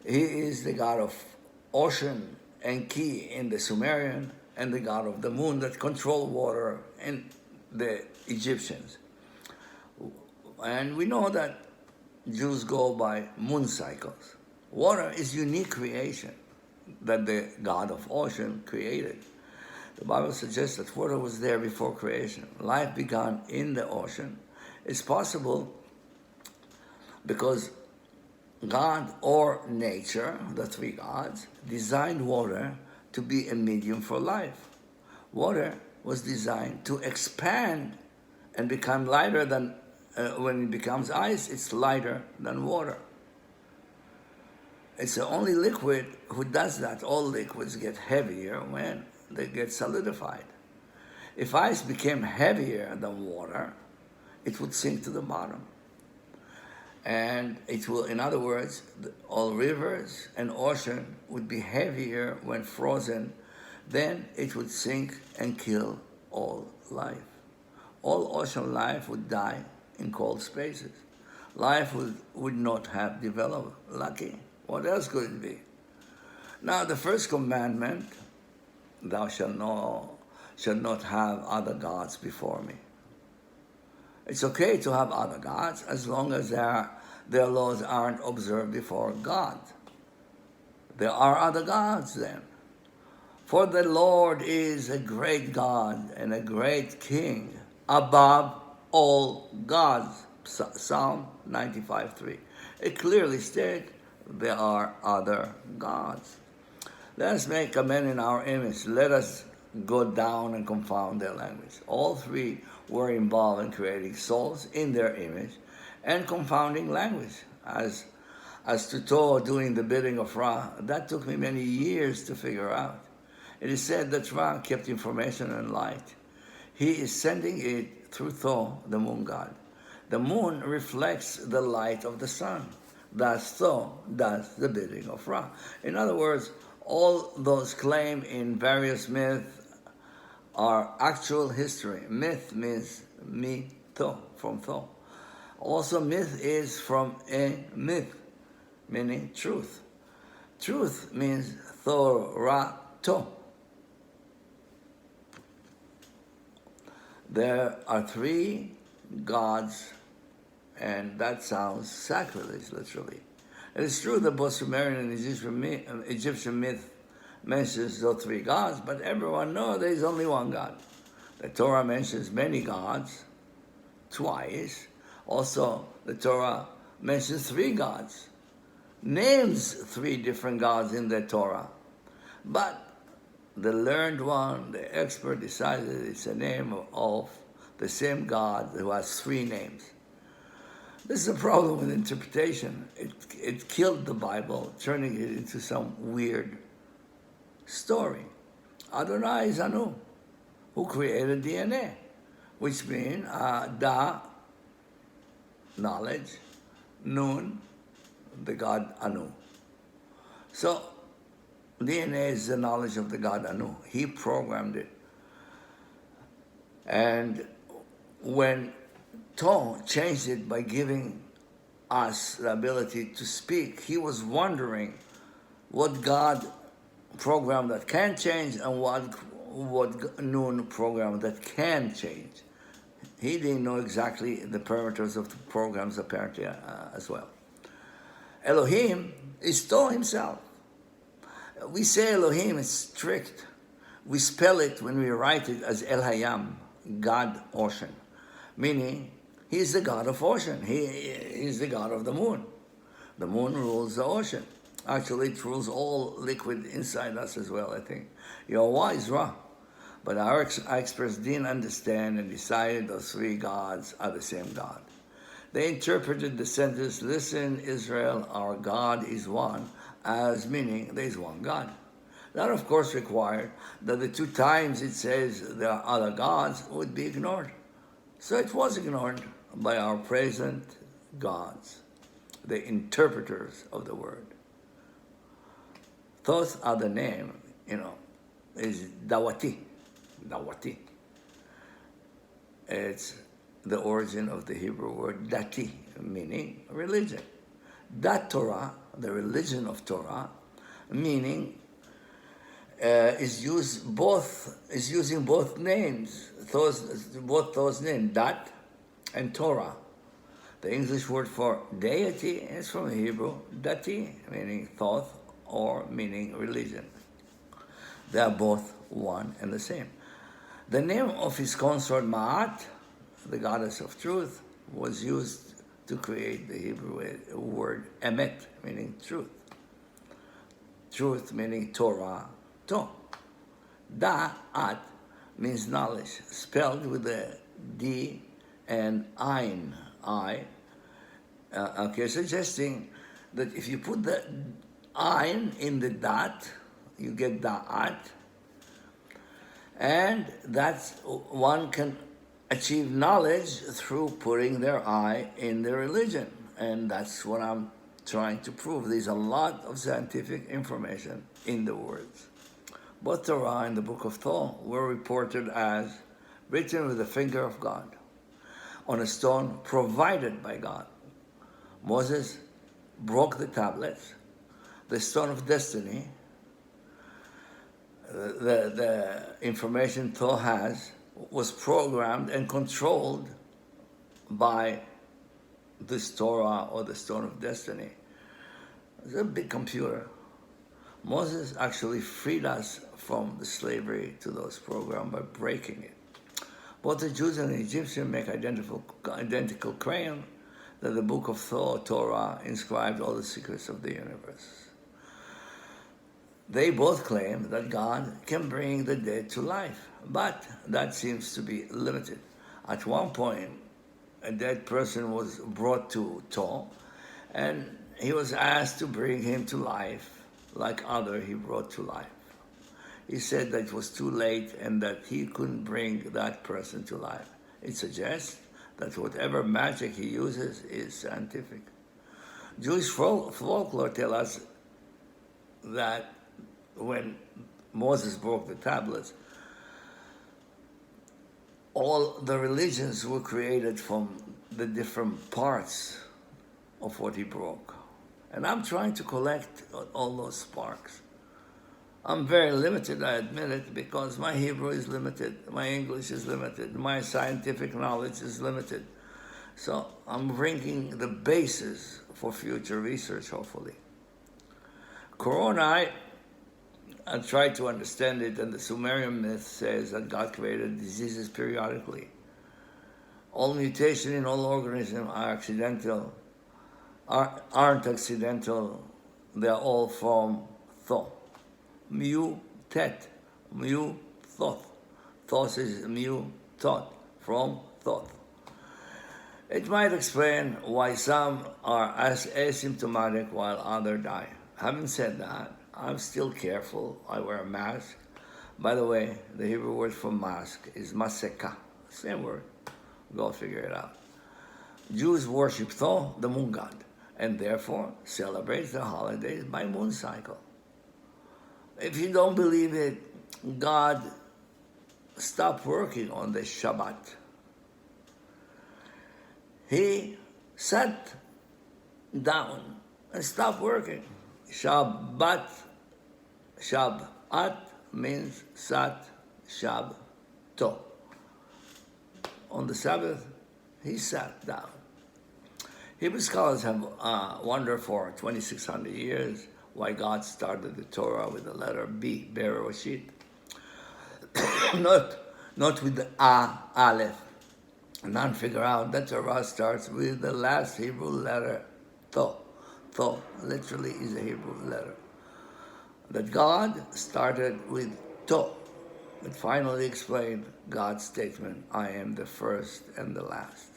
Speaker 1: He is the god of ocean and Ki in the Sumerian, and the god of the moon that control water in the Egyptians. And we know that Jews go by moon cycles. Water is unique creation that the god of ocean created. The Bible suggests that water was there before creation. Life began in the ocean. It's possible because God or nature, the three gods, designed water to be a medium for life. Water was designed to expand and become lighter than, when it becomes ice, it's lighter than water. It's the only liquid who does that. All liquids get heavier when they get solidified. If ice became heavier than water, it would sink to the bottom. And it will, in other words, all rivers and ocean would be heavier when frozen, then it would sink and kill all life. All ocean life would die in cold spaces. Life would not have developed. Lucky. What else could it be? Now, the first commandment, thou shalt not have other gods before me. It's okay to have other gods as long as their laws aren't observed before God. There are other gods then. For the Lord is a great God and a great King above all gods. Psalm 95:3. It clearly states there are other gods. Let us make a man in our image. Let us go down and confound their language. All three were involved in creating souls in their image and confounding language. As to ToRah doing the bidding of Ra, that took me many years to figure out. It is said that Ra kept information and light. He is sending it through Thoth, the moon god. The moon reflects the light of the sun. Thus Thoth does the bidding of Ra. In other words, all those claimed in various myths are actual history. Myth means mytho, from Thoth. Also, myth is from a myth, meaning truth. Truth means ToRah. There are three gods, and that sounds sacrilege, literally. It is true that both Sumerian and Egyptian myth mentions those three gods, but everyone knows there is only one God. The ToRah mentions many gods twice. Also, the ToRah mentions three gods, names three different gods in the ToRah. But the learned one, the expert, decided it's a name of the same God who has three names. This is a problem with interpretation. It killed the Bible, turning it into some weird story. Adonai is Anu, who created DNA, which means Da, knowledge, Nun, the god Anu. So DNA is the knowledge of the god Anu. He programmed it. And when Thoth changed it by giving us the ability to speak, he was wondering what God programmed that can change and what Nun programmed that can change. He didn't know exactly the parameters of the programs apparently as well. Elohim is Thoth himself. We say Elohim is strict. We spell it when we write it as El Hayam, God ocean, meaning he is the god of ocean. He is the god of the moon. The moon rules the ocean. Actually, it rules all liquid inside us as well, I think. Yahweh is Ra. But our experts didn't understand and decided those three gods are the same God. They interpreted the sentence, listen, Israel, our God is one, as meaning there is one God. That, of course, required that the two times it says there are other gods would be ignored. So it was ignored by our present gods, the interpreters of the word. Thoth other name, is Dawati. Dawati. It's the origin of the Hebrew word dati, meaning religion. Dat Torah, the religion of Torah, meaning is using both names, both those names, Dat and Torah. The English word for deity is from the Hebrew dati, meaning Thoth, or meaning religion. They are both one and the same. The name of his consort Ma'at, the goddess of truth, was used to create the Hebrew word emet, meaning truth. Truth meaning Torah, to. Da'at means knowledge, spelled with a D and Ein, I. Suggesting that if you put the Ein in the dot, you get Da'at, and that's one can achieve knowledge through putting their I in their religion. And that's what I'm trying to prove. There's a lot of scientific information in the words. Both Torah and the book of Thoth were reported as written with the finger of God on a stone provided by God. Moses broke the tablets, the stone of destiny, the information Thoth has was programmed and controlled by this Torah or the stone of destiny. It's a big computer. Moses actually freed us from the slavery to those programs by breaking it. Both the Jews and the Egyptians make identical claim that the book of Thoth, Torah, inscribed all the secrets of the universe. They both claim that God can bring the dead to life, but that seems to be limited. At one point, a dead person was brought to Thoth, and he was asked to bring him to life like other he brought to life. He said that it was too late and that he couldn't bring that person to life. It suggests that whatever magic he uses is scientific. Jewish folklore tells us that when Moses broke the tablets, all the religions were created from the different parts of what he broke. And I'm trying to collect all those sparks. I'm very limited, I admit it, because my Hebrew is limited, my English is limited, my scientific knowledge is limited. So I'm bringing the basis for future research, hopefully. Corona, I tried to understand it, and the Sumerian myth says that God created diseases periodically. All mutation in all organisms are accidental, aren't accidental, they're all from Thoth. Mu tet, mu Thoth. Thoth is mu Thoth, from Thoth. It might explain why some are asymptomatic while others die. Having said that, I'm still careful. I wear a mask. By the way, the Hebrew word for mask is maseka, same word. Go figure it out. Jews worship Thoth, the moon god, and therefore celebrate the holidays by moon cycle. If you don't believe it, God stopped working on the Shabbat. He sat down and stopped working. Shabbat means sat, shab, to. On the Sabbath, he sat down. Hebrew scholars have wondered for 2,600 years why God started the Torah with the letter B, Bereshit, not with the Aleph. None figure out that Torah starts with the last Hebrew letter, To. To literally is a Hebrew letter. That God started with To. It finally explained God's statement, I am the first and the last.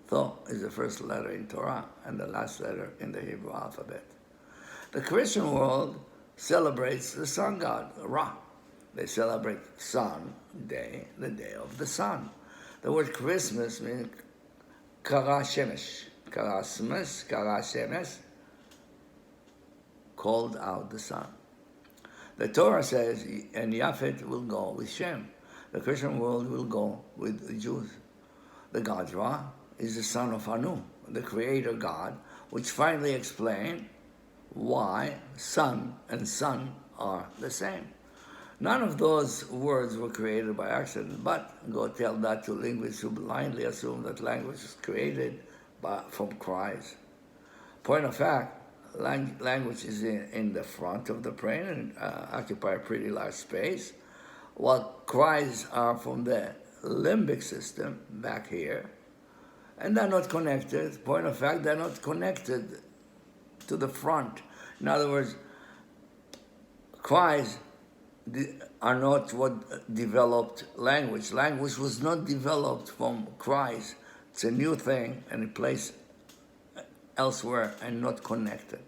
Speaker 1: To is the first letter in Torah and the last letter in the Hebrew alphabet. The Christian world celebrates the sun god, Ra. They celebrate sun day, the day of the sun. The word Christmas means Kara Shemesh. Karasmas, Kara Shemesh, called out the sun. The Torah says, and Yafet will go with Shem. The Christian world will go with the Jews. The god Ra is the son of Anu, the creator god, which finally explained why sun and sun are the same. None of those words were created by accident, but go tell that to linguists who blindly assume that language is created from cries. Point of fact, language is in the front of the brain and occupy a pretty large space, while cries are from the limbic system back here, And they're not connected. Point of fact, they're not connected to the front. In other words, cries are not what developed language. Language was not developed from cries. It's a new thing and a place elsewhere and not connected.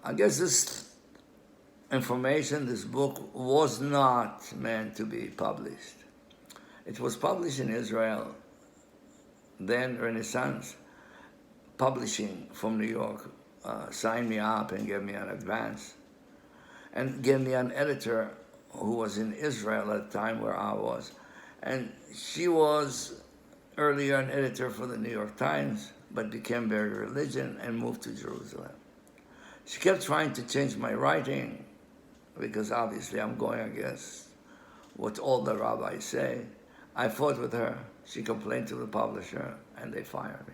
Speaker 1: I guess this information, this book, was not meant to be published. It was published in Israel, then Renaissance Publishing from New York signed me up and gave me an advance, and gave me an editor who was in Israel at the time where I was. And she was earlier an editor for the New York Times, but became very religious and moved to Jerusalem. She kept trying to change my writing, because obviously I'm going against what all the rabbis say. I fought with her. She complained to the publisher, and they fired me.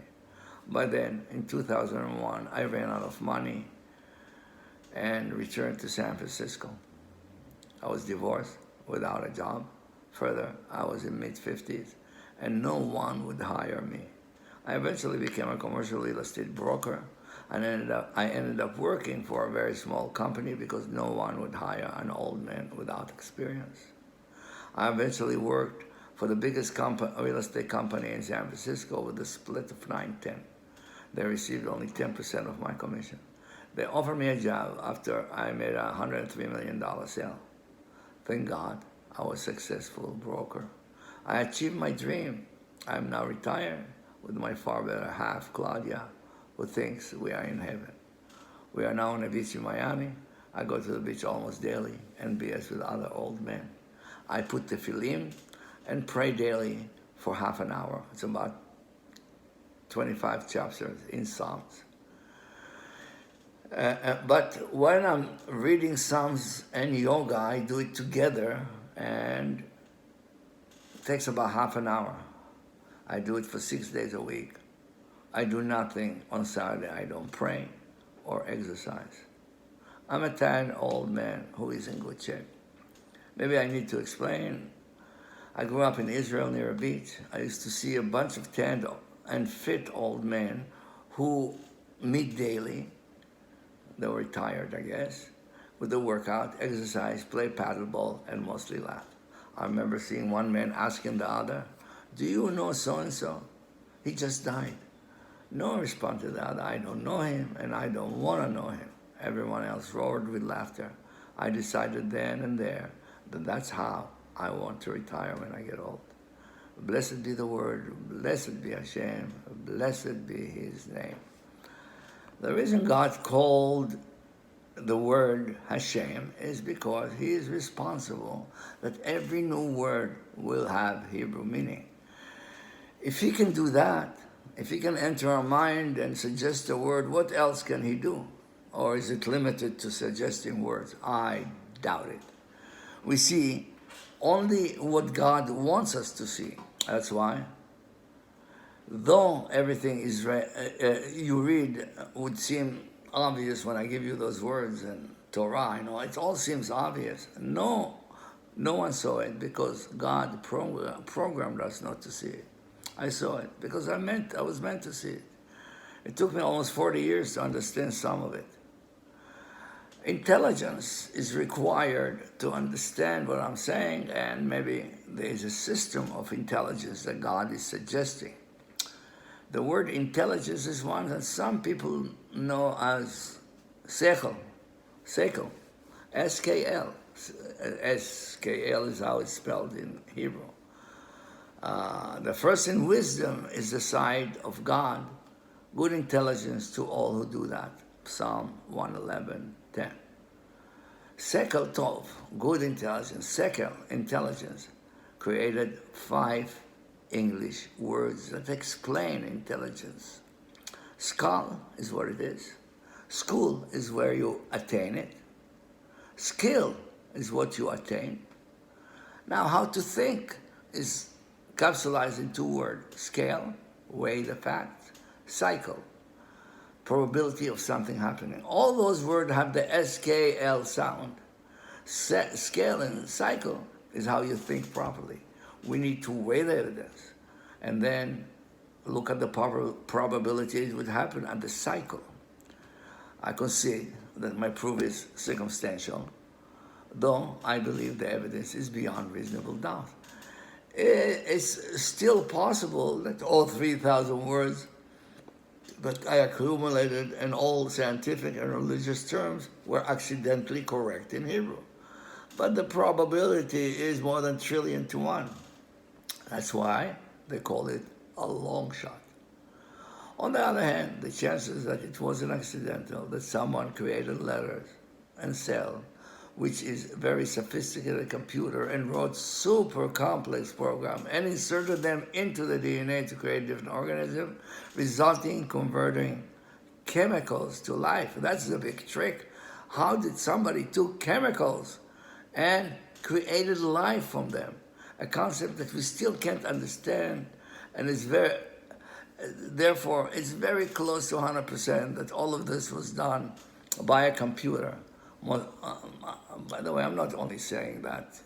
Speaker 1: By then, in 2001, I ran out of money and returned to San Francisco. I was divorced, without a job. Further, I was in mid-50s, and no one would hire me. I eventually became a commercial real estate broker, and I ended up working for a very small company because no one would hire an old man without experience. I eventually worked for the biggest real estate company in San Francisco with a split of 9-10. They received only 10% of my commission. They offered me a job after I made a $103 million sale. Thank God, I was a successful broker. I achieved my dream. I'm now retired with my far better half, Claudia, who thinks we are in heaven. We are now on a beach in Miami. I go to the beach almost daily and BS with other old men. I put tefillin and pray daily for half an hour. It's about 25 chapters in Psalms. But when I'm reading Psalms and yoga, I do it together, and it takes about half an hour. I do it for 6 days a week. I do nothing on Saturday. I don't pray or exercise. I'm a tan old man who is in good shape. Maybe I need to explain. I grew up in Israel near a beach. I used to see a bunch of tanned and fit old men who meet daily. They were tired, I guess, with the workout, exercise, play paddleball, and mostly laugh. I remember seeing one man asking the other, "Do you know so-and-so? He just died." No, responded to the other, "I don't know him, and I don't want to know him." Everyone else roared with laughter. I decided then and there that that's how I want to retire when I get old. Blessed be the word, blessed be Hashem, blessed be his name. The reason God called the word Hashem is because he is responsible that every new word will have Hebrew meaning. If he can do that, if he can enter our mind and suggest a word, what else can he do? Or is it limited to suggesting words? I doubt it. We see only what God wants us to see. That's why, though everything is you read would seem obvious when I give you those words in ToRah, it all seems obvious. No one saw it because God programmed us not to see it. I saw it because I was meant to see it. It took me almost 40 years to understand some of it. Intelligence is required to understand what I'm saying, and maybe there's a system of intelligence that God is suggesting. The word intelligence is one that some people know as seichel, S-K-L. S-K-L is how it's spelled in Hebrew. The first in wisdom is the side of God, good intelligence to all who do that. Psalm 111:10. Sekel Tov, good intelligence. Sekel, intelligence, created 5 English words that explain intelligence. Skal is what it is. School is where you attain it. Skill is what you attain. Now, how to think is capsulized in 2 words. Scale, weigh the facts. Cycle, probability of something happening. All those words have the S-K-L sound. Scale and cycle is how you think properly. We need to weigh the evidence and then look at the probability it would happen and the cycle. I concede that my proof is circumstantial, though I believe the evidence is beyond reasonable doubt. It's still possible that all 3,000 words that I accumulated in all scientific and religious terms were accidentally correct in Hebrew. But the probability is more than 1,000,000,000 to 1. That's why they call it a long shot. On the other hand, the chances that it wasn't accidental, that someone created letters and cell, which is a very sophisticated computer, and wrote super complex program and inserted them into the DNA to create different organisms, resulting in converting chemicals to life. That's the big trick. How did somebody took chemicals and created life from them? A concept that we still can't understand, and is therefore it's very close to 100% that all of this was done by a computer. By the way, I'm not only saying that.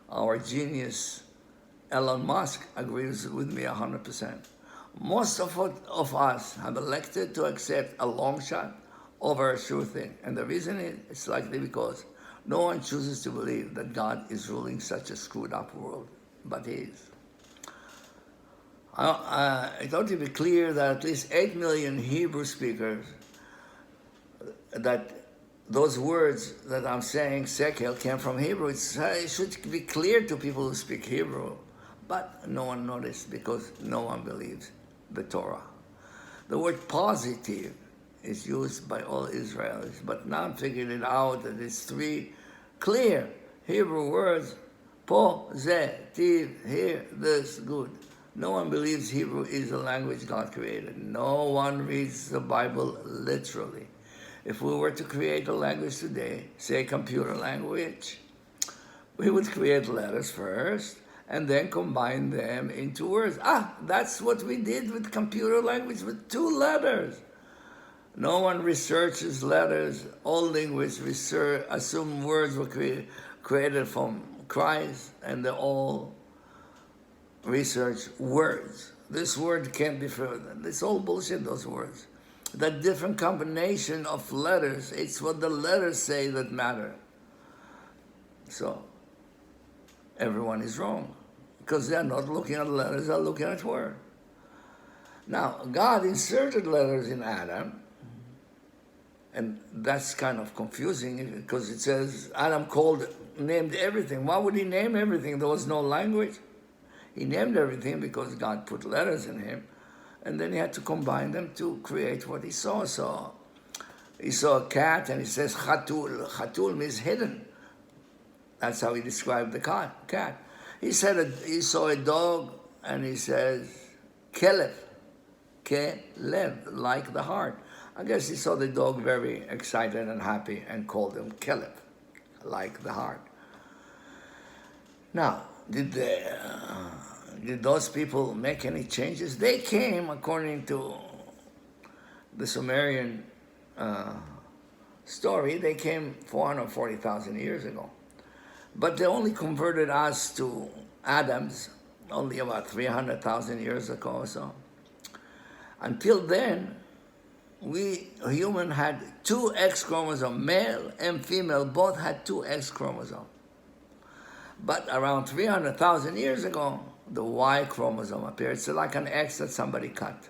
Speaker 1: Our genius Elon Musk agrees with me 100%. Most of us have elected to accept a long shot over a sure thing. And the reason is, it's likely because no one chooses to believe that God is ruling such a screwed up world, but He is. I thought to be clear that at least 8 million Hebrew speakers, that those words that I'm saying, sekel, came from Hebrew. It should be clear to people who speak Hebrew, but no one noticed because no one believes the Torah. The word positive is used by all Israelis, but now I'm figuring it out that it's 3 clear Hebrew words, po, ze, tiv, here, this, good. No one believes Hebrew is a language God created. No one reads the Bible literally. If we were to create a language today, say computer language, we would create letters first and then combine them into words. That's what we did with computer language with 2 letters. No one researches letters. All linguists assume words were created from Christ, and they all research words. This word can't be further. It's all bullshit, those words. That different combination of letters, it's what the letters say that matter. So, everyone is wrong, because they're not looking at letters, they're looking at words. Now, God inserted letters in Adam, and that's kind of confusing, because it says Adam named everything. Why would he name everything? There was no language. He named everything because God put letters in him, and then he had to combine them to create what he saw. So he saw a cat, and he says chatul. Chatul means hidden. That's how he described the cat. He said he saw a dog, and he says kelev, like the heart. I guess he saw the dog very excited and happy and called him kelev, like the heart. Now, did those people make any changes? They came, according to the Sumerian story, they came 440,000 years ago. But they only converted us to Adams only about 300,000 years ago or so. Until then, we human had 2 X chromosomes, male and female, both had 2 X chromosomes. But around 300,000 years ago, the Y chromosome appeared. It's like an X that somebody cut.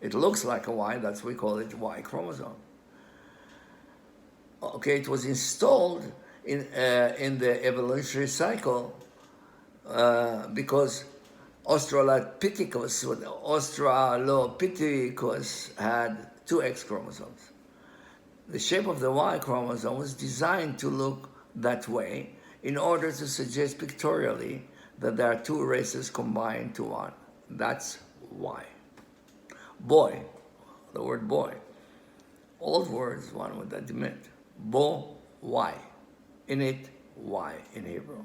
Speaker 1: It looks like a Y, that's why we call it Y chromosome. Okay, it was installed in the evolutionary cycle because Australopithecus had 2 X chromosomes. The shape of the Y chromosome was designed to look that way in order to suggest pictorially that there are 2 races combined to one. That's why. Boy, the word boy. Old words, one would admit. Bo, why. In it, why in Hebrew.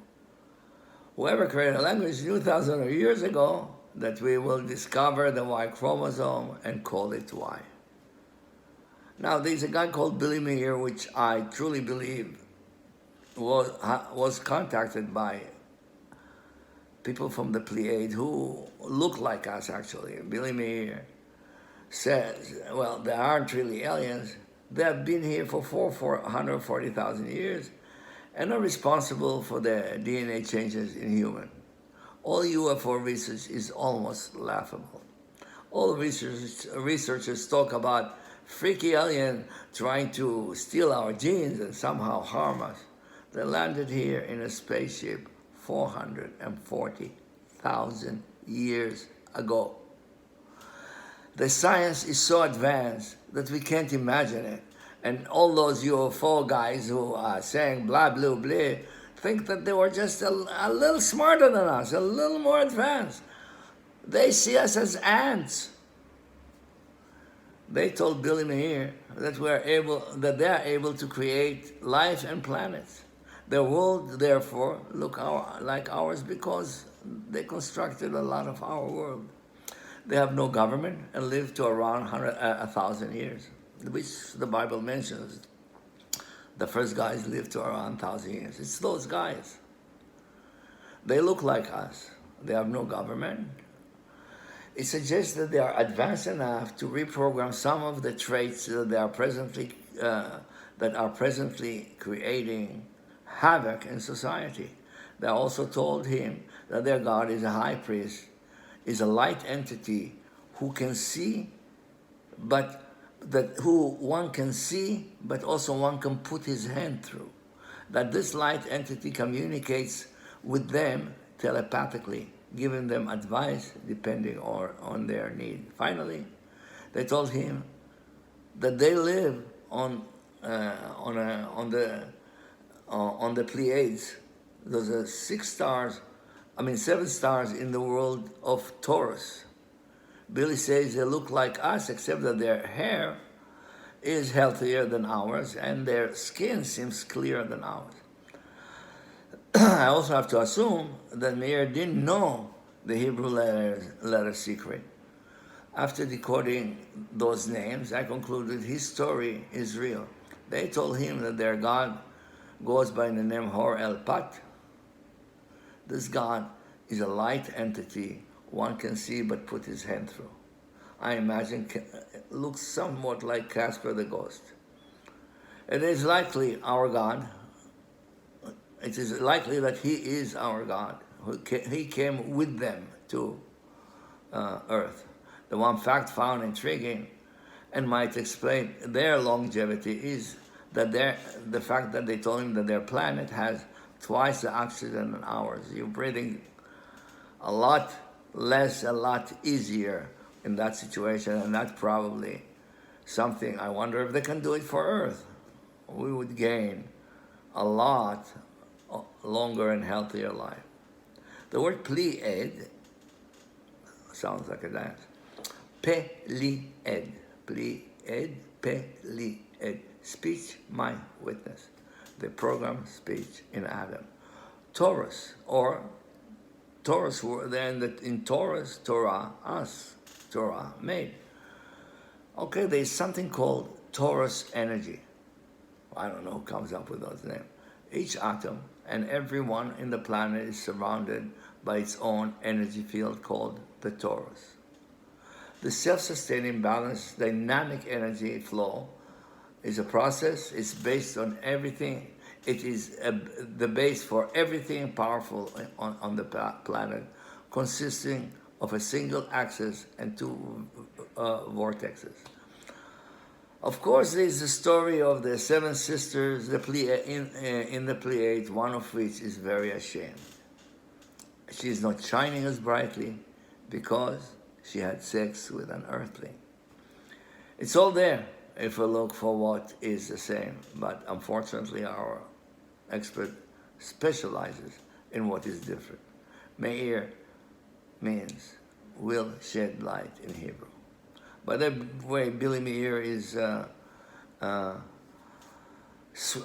Speaker 1: Whoever created a language knew thousands of years ago that we will discover the Y chromosome and call it Y. Now, there's a guy called Billy Meir, which I truly believe was contacted by people from the Pleiad who look like us, actually. Billy Meir says, well, they aren't really aliens. They have been here for 440,000 years and are responsible for the DNA changes in humans. All UFO research is almost laughable. All researchers talk about freaky alien trying to steal our genes and somehow harm us. They landed here in a spaceship 440,000 years ago. The science is so advanced that we can't imagine it. And all those UFO guys who are saying blah, blah, blah, think that they were just a little smarter than us, a little more advanced. They see us as ants. They told Billy Meir that they are able to create life and planets. Their world, therefore, look like ours because they constructed a lot of our world. They have no government and live to around 1,000 years, which the Bible mentions. The first guys lived to around 1,000 years. It's those guys. They look like us. They have no government. It suggests that they are advanced enough to reprogram some of the traits that are presently creating havoc in society. They also told him that their God is a high priest, is a light entity who can see, who one can see, but also one can put his hand through. That this light entity communicates with them telepathically, giving them advice depending on their need. Finally, they told him that they live on the Pleiades. Those are 7 stars in the world of Taurus. Billy says they look like us, except that their hair is healthier than ours and their skin seems clearer than ours. I also have to assume that Meir didn't know the Hebrew letter secret. After decoding those names, I concluded his story is real. They told him that their God goes by the name Hor El Pat. This God is a light entity one can see but put his hand through. I imagine it looks somewhat like Casper the Ghost. It is likely our God. It is likely that he is our God. He came with them to Earth. The one fact found intriguing and might explain their longevity is that the fact that they told him that their planet has twice the oxygen than ours. You're breathing a lot less, a lot easier in that situation, and that's probably something. I wonder if they can do it for Earth. We would gain a lot longer and healthier life. The word Pleiad sounds like a dance. Pleiad, Pleiad, speech, my witness. The program speech in Adam. Taurus, in Taurus, ToRah, us, ToRah, made. Okay, there's something called Taurus energy. I don't know who comes up with those names. Each atom and everyone in the planet is surrounded by its own energy field called the Taurus. The self-sustaining, balanced, dynamic energy flow is a process. It's based on everything. It is the base for everything powerful on the planet, consisting of a single axis and 2 vortexes. Of course, there's the story of the 7 sisters in the Pleiades, one of which is very ashamed. She is not shining as brightly because she had sex with an earthling. It's all there if we look for what is the same, but unfortunately our expert specializes in what is different. Meir means will shed light in Hebrew. By the way, Billy Meir is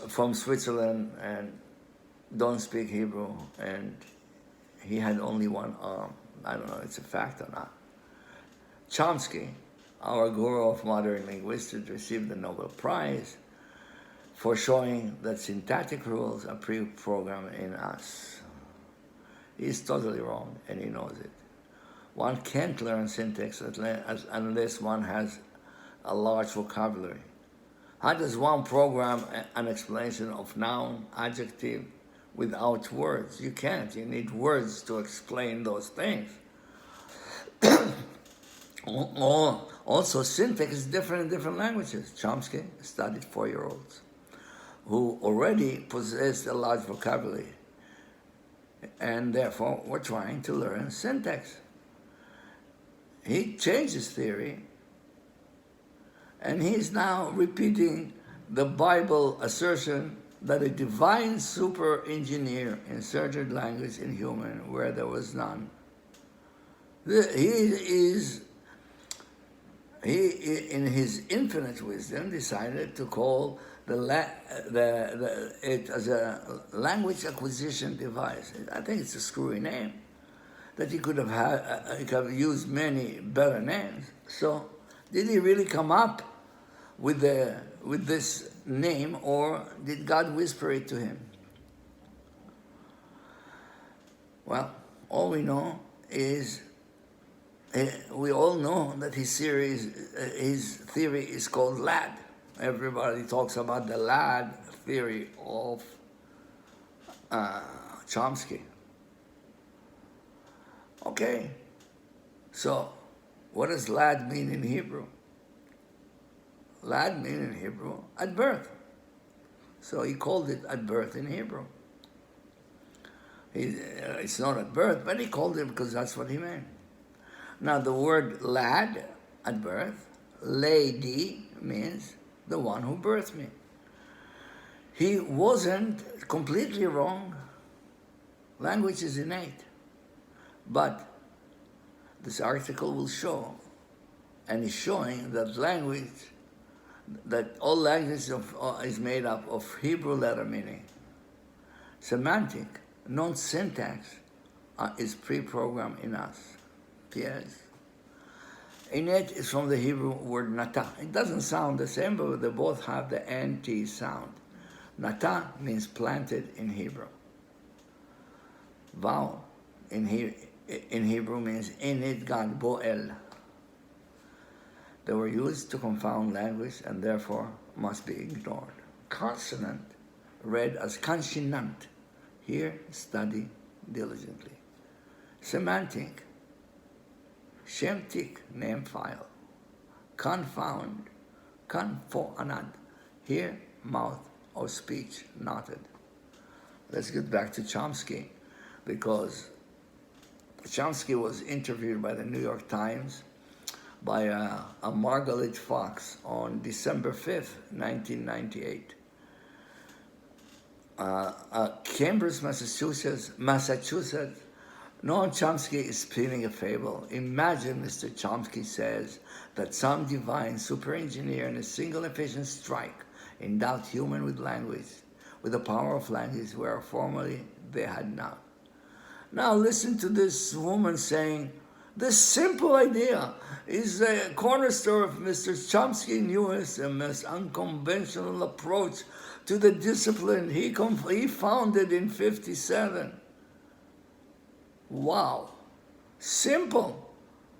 Speaker 1: from Switzerland and don't speak Hebrew, and he had only one arm. I don't know if it's a fact or not. Chomsky, our guru of modern linguistics, received the Nobel Prize for showing that syntactic rules are pre-programmed in us. He's totally wrong, and he knows it. One can't learn syntax unless one has a large vocabulary. How does one program an explanation of noun, adjective, without words? You can't. You need words to explain those things. Also, syntax is different in different languages. Chomsky studied 4-year-olds who already possessed a large vocabulary, and therefore were trying to learn syntax. He changed his theory, and he's now repeating the Bible assertion that a divine super engineer inserted language in human where there was none. He, in his infinite wisdom, decided to call it as a language acquisition device. I think it's a screwy name. That he could have used many better names. So, did he really come up with this name, or did God whisper it to him? Well, all we know is we all know that his theory is called LAD. Everybody talks about the LAD theory of Chomsky. Okay, so what does LAD mean in Hebrew? LAD mean in Hebrew at birth. So he called it at birth in Hebrew. It's not at birth, but he called it because that's what he meant. Now the word lad at birth, lady, means the one who birthed me. He wasn't completely wrong. Language is innate. But this article will show, and is showing that all language is made up of Hebrew letter meaning. Semantic, non-syntax, is pre-programmed in us. Yes. Innate is from the Hebrew word nata. It doesn't sound the same, but they both have the NT sound. Nata means planted in Hebrew. Vowel in Hebrew means in it God boel. They were used to confound language and therefore must be ignored. Consonant, read as consonant. Here, study diligently. Semantic, shemtik, name file. Confound, confoanad. Here, mouth or speech knotted. Let's get back to Chomsky, because Chomsky was interviewed by the New York Times by a Margaret Fox on December 5th, 1998. Cambridge, Massachusetts, Noam Chomsky is spinning a fable. Imagine, Mr. Chomsky says, that some divine super engineer in a single efficient strike endowed human with language, with the power of language where formerly they had not. Now listen to this woman saying, this simple idea is the cornerstone of Mr. Chomsky's newest and most unconventional approach to the discipline he founded in 1957. Wow. Simple.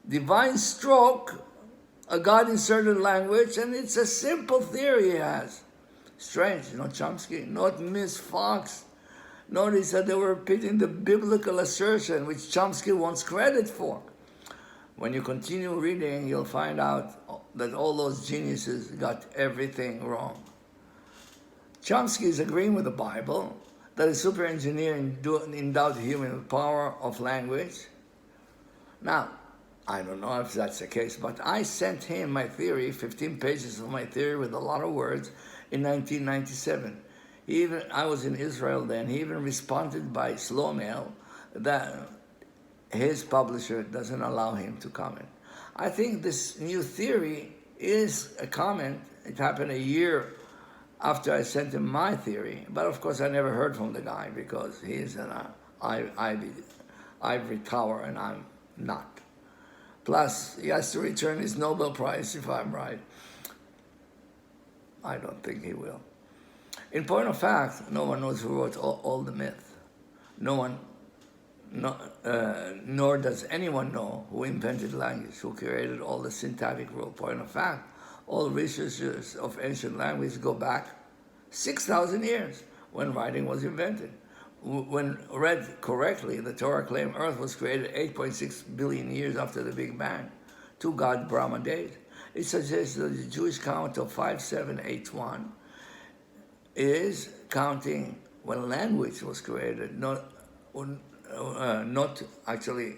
Speaker 1: Divine stroke, a God-inserted language, and it's a simple theory he has. Strange, Chomsky, not Miss Fox. Notice that they were repeating the biblical assertion which Chomsky wants credit for. When you continue reading, you'll find out that all those geniuses got everything wrong. Chomsky is agreeing with the Bible that a super engineer endowed human with power of language. Now, I don't know if that's the case, but I sent him my theory, 15 pages of my theory with a lot of words, in 1997. I was in Israel then. He even responded by slow mail that his publisher doesn't allow him to comment. I think this new theory is a comment. It happened a year after I sent him my theory, but of course I never heard from the guy because he's an ivory tower and I'm not. Plus, he has to return his Nobel Prize if I'm right. I don't think he will. In point of fact, no one knows who wrote all the myth. No one nor does anyone know who invented language, who created all the syntactic rule. Point of fact, all researchers of ancient language go back 6,000 years when writing was invented. When read correctly, the Torah claimed Earth was created 8.6 billion years after the Big Bang, 2 God Brahma days. It suggests that the Jewish count of 5781 is counting when language was created, not actually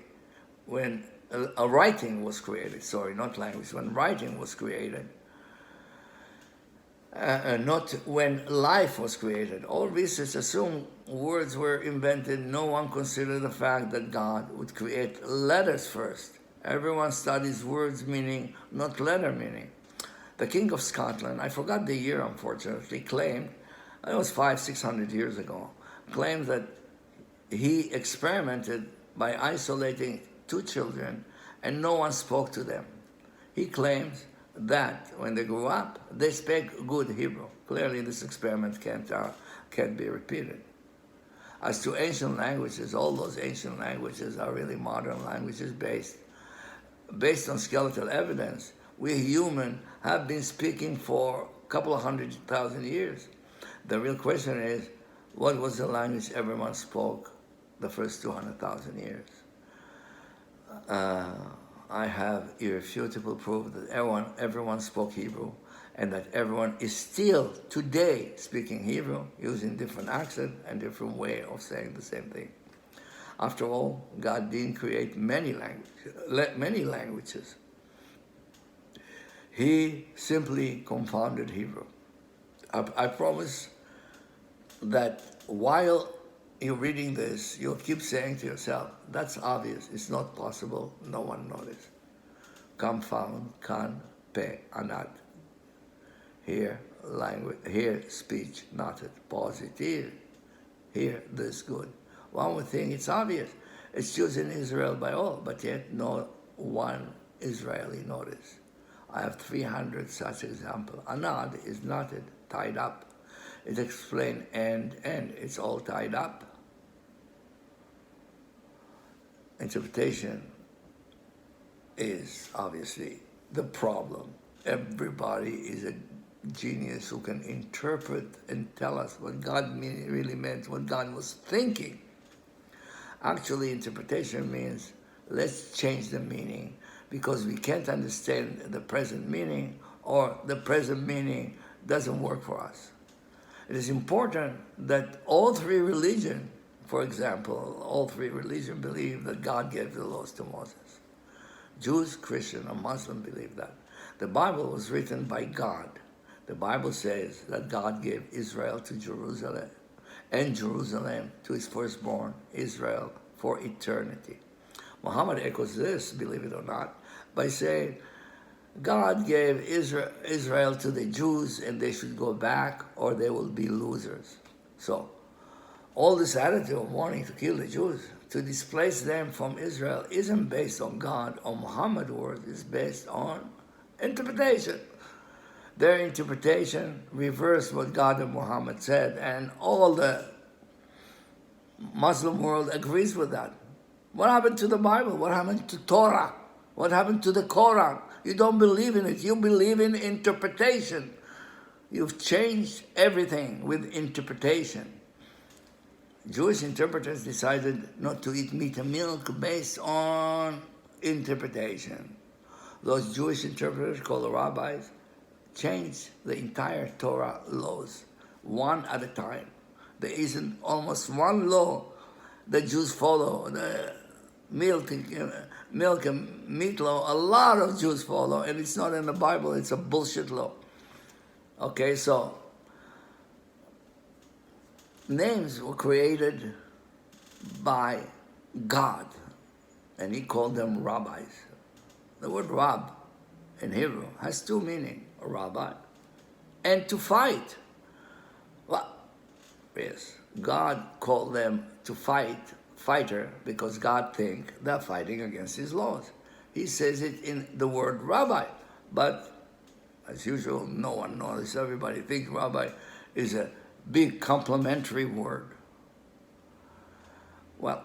Speaker 1: when a writing was created. Sorry, not language. When writing was created, not when life was created. All research assume words were invented. No one considered the fact that God would create letters first. Everyone studies words meaning, not letter meaning. The King of Scotland, I forgot the year unfortunately, claimed, it was 500-600 years ago, claimed that he experimented by isolating 2 children and no one spoke to them. He claims that when they grew up, they spoke good Hebrew. Clearly this experiment can't be repeated. As to ancient languages, all those ancient languages are really modern languages based on skeletal evidence. We human have been speaking for a couple of 100,000 years. The real question is, what was the language everyone spoke the first 200,000 years? I have irrefutable proof that everyone spoke Hebrew, and that everyone is still today speaking Hebrew, using different accent and different way of saying the same thing. After all, God didn't create many languages. He simply confounded Hebrew. I promise that while you're reading this, you'll keep saying to yourself, that's obvious, it's not possible, no one noticed. Confound, can, pe, anat. Here, language, here, speech, noted, positive. Here, this good. One would think it's obvious. It's used in Israel by all, but yet no one Israeli noticed. I have 300 such examples. Anad is knotted, tied up. It explains end. It's all tied up. Interpretation is obviously the problem. Everybody is a genius who can interpret and tell us what God really meant, what God was thinking. Actually, interpretation means let's change the meaning because we can't understand the present meaning, or the present meaning doesn't work for us. It is important that all 3 religions, for example, all 3 religions believe that God gave the laws to Moses. Jews, Christian, and Muslim believe that. The Bible was written by God. The Bible says that God gave Israel to Jerusalem, and Jerusalem to his firstborn, Israel, for eternity. Muhammad echoes this, believe it or not, by saying, God gave Israel to the Jews and they should go back or they will be losers. So, all this attitude of wanting to kill the Jews, to displace them from Israel, isn't based on God or Muhammad's words, it's based on interpretation. Their interpretation reversed what God and Muhammad said, and all the Muslim world agrees with that. What happened to the Bible? What happened to ToRah? What happened to the Quran? You don't believe in it. You believe in interpretation. You've changed everything with interpretation. Jewish interpreters decided not to eat meat and milk based on interpretation. Those Jewish interpreters, called rabbis, changed the entire Torah laws, one at a time. There isn't almost one law that Jews follow. The milk and meat law, a lot of Jews follow, and it's not in the Bible, it's a bullshit law. Okay, so names were created by God, and he called them rabbis. The word rab in Hebrew has 2 meanings, a rabbi and to fight. Well, yes, God called them to fighter, because God thinks they're fighting against his laws. He says it in the word rabbi, but as usual, no one notices. Everybody thinks rabbi is a big complimentary word. Well,